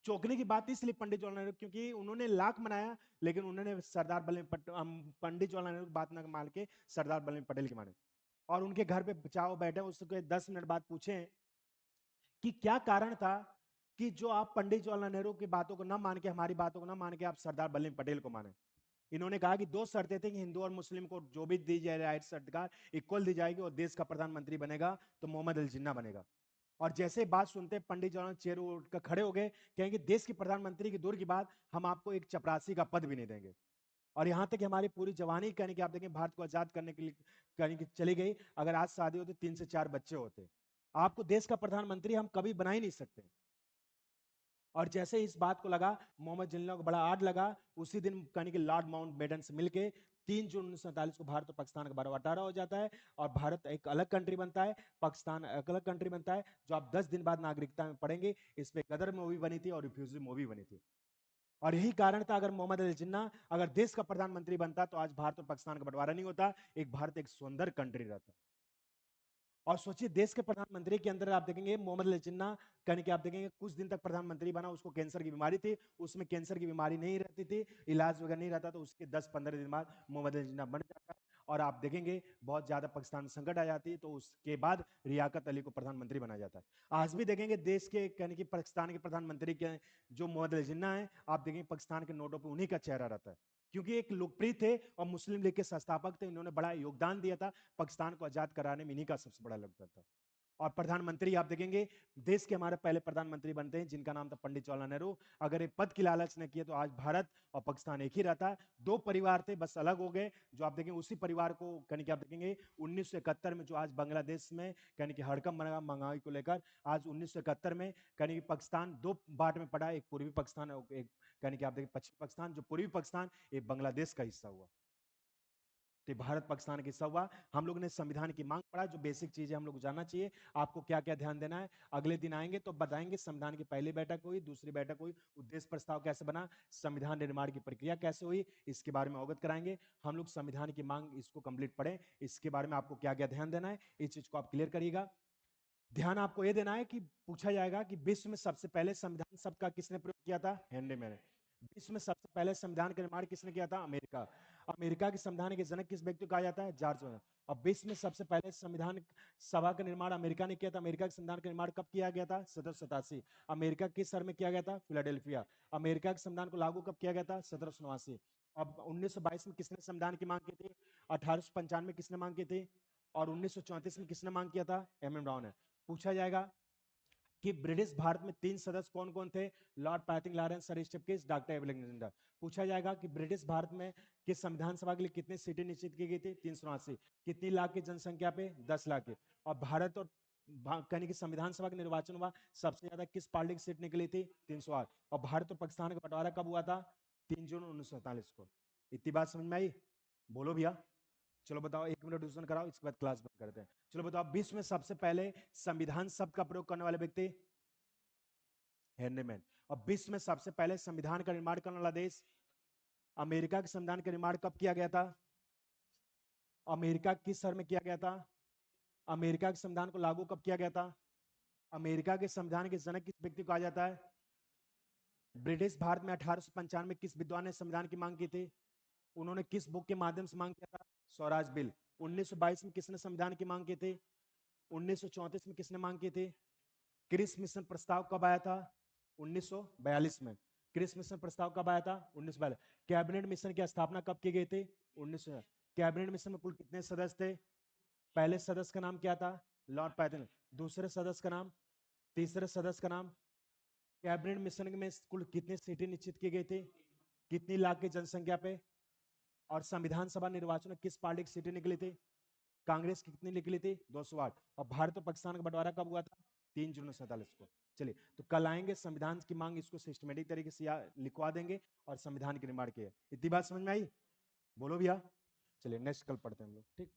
चौंकने की बात इसलिए पंडित जवाहरलाल नेहरू क्योंकि उन्होंने लाख मनाया, लेकिन उन्होंने सरदार पंडित जवाहरलाल नेहरू की बात न मान के सरदार वल्लभ भाई पटेल की माने और उनके घर पे चाव बैठे, उसके 10 मिनट बाद पूछे कि क्या कारण था कि जो आप पंडित जवाहरलाल नेहरू की बातों को न मान के, हमारी बातों को न मान के आप सरदार वल्लभ भाई पटेल को माने। इन्होंने कहा कि 2 शर्तें थी कि हिंदू और मुस्लिम को जो भी दी जाए राइट्स अधिकार इक्वल दी जाएगी और देश का प्रधानमंत्री बनेगा तो मोहम्मद अली जिन्ना बनेगा। और जैसे बात सुनते पंडित जवाहरलाल चेयर उठकर खड़े हो गए, कहेंगे देश के प्रधानमंत्री की दूर की बात, हम आपको एक चपरासी का पद भी नहीं देंगे। और यहाँ तक कि हमारी पूरी जवानी कहने की आप देखें भारत को आजाद करने के लिए कहने की चली गई, अगर आज शादी होती 3 से 4 बच्चे होते, आपको देश का प्रधानमंत्री हम कभी बना ही नहीं सकते। और जैसे इस बात को लगा, मोहम्मद जिन्ना को बड़ा आड़ लगा, उसी दिन कहने की लॉर्ड माउंटबेटन से मिलके 3 जून 1947 को भारत और पाकिस्तान का बंटवारा हो जाता है और भारत एक अलग कंट्री बनता है, पाकिस्तान एक अलग कंट्री बनता है, जो आप 10 दिन बाद नागरिकता में पढ़ेंगे। इस पे गदर मूवी बनी थी और रिफ्यूजी मूवी बनी थी। और यही कारण था, अगर मोहम्मद अली जिन्ना अगर देश का प्रधानमंत्री बनता तो आज भारत और पाकिस्तान का बंटवारा नहीं होता, एक भारत एक सुंदर कंट्री रहता। और सोचिए देश के प्रधानमंत्री के अंदर आप देखेंगे मोहम्मद अली जिन्ना कहने के आप देखेंगे कुछ दिन तक प्रधानमंत्री बना, उसको कैंसर की बीमारी थी, उसमें कैंसर की बीमारी नहीं रहती थी, इलाज वगैरह नहीं रहता, तो उसके 10-15 दिन बाद मोहम्मद अली जिन्ना बन जाता है। और आप देखेंगे बहुत ज्यादा पाकिस्तान में संकट आ जाती है, तो उसके बाद रियाकत अली को प्रधानमंत्री बनाया जाता है। आज भी देखेंगे देश के कहने की पाकिस्तान के प्रधानमंत्री के जो मोहम्मद अली जिन्ना है, आप देखेंगे पाकिस्तान के नोटों पर उन्हीं का चेहरा रहता है, क्योंकि एक लोकप्रिय थे और मुस्लिम लीग के संस्थापक थे, इन्होंने बड़ा योगदान दिया था पाकिस्तान को आजाद कराने में, इन्हीं का सबसे बड़ा योगदान था। और प्रधानमंत्री आप देखेंगे देश के हमारे पहले प्रधानमंत्री बनते हैं जिनका नाम था पंडित जवाहरलाल नेहरू। अगर ये पद की लालच न किए तो आज भारत और पाकिस्तान एक ही रहता। 2 परिवार थे, बस अलग हो गए। जो आप देखेंगे उसी परिवार को कहने की आप देखेंगे 1971 में जो आज बांग्लादेश में कहने की हड़कंप बना महंगाई को लेकर, आज 1971 में कहने की पाकिस्तान 2 बांट में पड़ा, एक पूर्वी पाकिस्तान और एक कहने की आप देखें पश्चिमी पाकिस्तान। जो पूर्वी पाकिस्तान ये बांग्लादेश का हिस्सा हुआ, तो भारत पाकिस्तान की हिस्सा हुआ। हम लोग ने संविधान की मांग पढ़ा, जो बेसिक चीजें हम लोग जानना चाहिए, आपको क्या क्या ध्यान देना है। अगले दिन आएंगे तो बताएंगे संविधान की पहली बैठक हुई, दूसरी बैठक हुई, उद्देश्य प्रस्ताव कैसे बना, संविधान निर्माण की प्रक्रिया कैसे हुई, इसके बारे में अवगत कराएंगे। हम लोग संविधान की मांग इसको कंप्लीट पढ़े, इसके बारे में आपको क्या क्या ध्यान देना है, इस चीज को आप क्लियर करिएगा। ध्यान आपको यह देना है कि पूछा जाएगा कि विश्व में सबसे पहले संविधान शब्द का किसने प्रयोग किया था, हेनरी मैंने। विश्व में सबसे पहले संविधान का निर्माण किसने किया था, अमेरिका। अमेरिका के संविधान के जनक किस व्यक्ति को कहा जाता है, जॉर्ज वाशिंगटन। अब विश्व में सबसे पहले संविधान सभा का निर्माण अमेरिका ने किया था। अमेरिका के संविधान का निर्माण कब किया गया था, 1787। अमेरिका किस शहर में किया गया था, फिलाडेल्फिया। अमेरिका के संविधान को लागू कब किया गया था, 1789। अब 1922 में किसने संविधान की मांग की थी, 1895 में किसने मांग की थी, और 1934 में किसने मांग किया था, एम ब्राउन ने। पूछा जाएगा कि ब्रिटिश भारत में 3 सदस्य कौन कौन थे, Lord Pethick Lawrence, sir स्टिपकिस, doctor एबलिंगजेंडर। पूछा जाएगा कि ब्रिटिश भारत में किस संविधान सभा के लिए कितनी सीटें निश्चित की गई थी, 379। कितनी लाख की जनसंख्या पे, 10 लाख की। और भारत और कहने की संविधान सभा का निर्वाचन हुआ, सबसे ज्यादा किस पार्टी की सीट निकली थी, 308। और भारत और पाकिस्तान का बंटवारा कब हुआ था, 3 जून 1947 को। इतनी बात समझ में आई, बोलो भैया। चलो बताओ, 1 मिनट ट्यूशन कराओ, इसके बाद क्लास बंद करते हैं। चलो बताओ, विश्व में सबसे पहले संविधान शब्द का प्रयोग करने वाले व्यक्ति हेनरी मैन। और विश्व में सबसे पहले संविधान का निर्माण करने वाला देश अमेरिका के संविधान का निर्माण कब किया गया था? अमेरिका किस शहर में किया गया था? अमेरिका के संविधान को लागू कब किया गया था? अमेरिका के संविधान के जनक किस व्यक्ति को कहा जाता है? ब्रिटिश भारत में 1895 में किस विद्वान ने संविधान की मांग की थी? उन्होंने किस बुक के माध्यम से मांग किया था? स्वराज बिल। 1922 में किसने संविधान की मांग की थी? 1934 में किसने मांग की थी? क्रिस मिशन प्रस्ताव कब आया था? 1942 में। क्रिस मिशन प्रस्ताव कब आया था? 1942। कैबिनेट मिशन की स्थापना कब की गई थी? 1900। कैबिनेट मिशन में कुल कितने सदस्य थे? पहले सदस्य का नाम क्या था? Lord Patton. दूसरे सदस्य का नाम? तीसरे सदस्य का नाम? कैबिनेट मिशन में कुल कितनी सीटें निश्चित की गई थी? कितनी लाख की जनसंख्या पे? और संविधान सभा निर्वाचन में किस पार्टी की सीटें निकली थी? कांग्रेस की कितनी निकली थी? 208। और भारत और पाकिस्तान का बंटवारा कब हुआ था? 3 जून 1947 को। चलिए, तो कल आएंगे, संविधान की मांग इसको सिस्टमेटिक तरीके से लिखवा देंगे और संविधान के निर्माण किए। इतनी बात समझ में आई? बोलो भैया। चलिए नेक्स्ट कल पढ़ते हैं हम लोग, ठीक।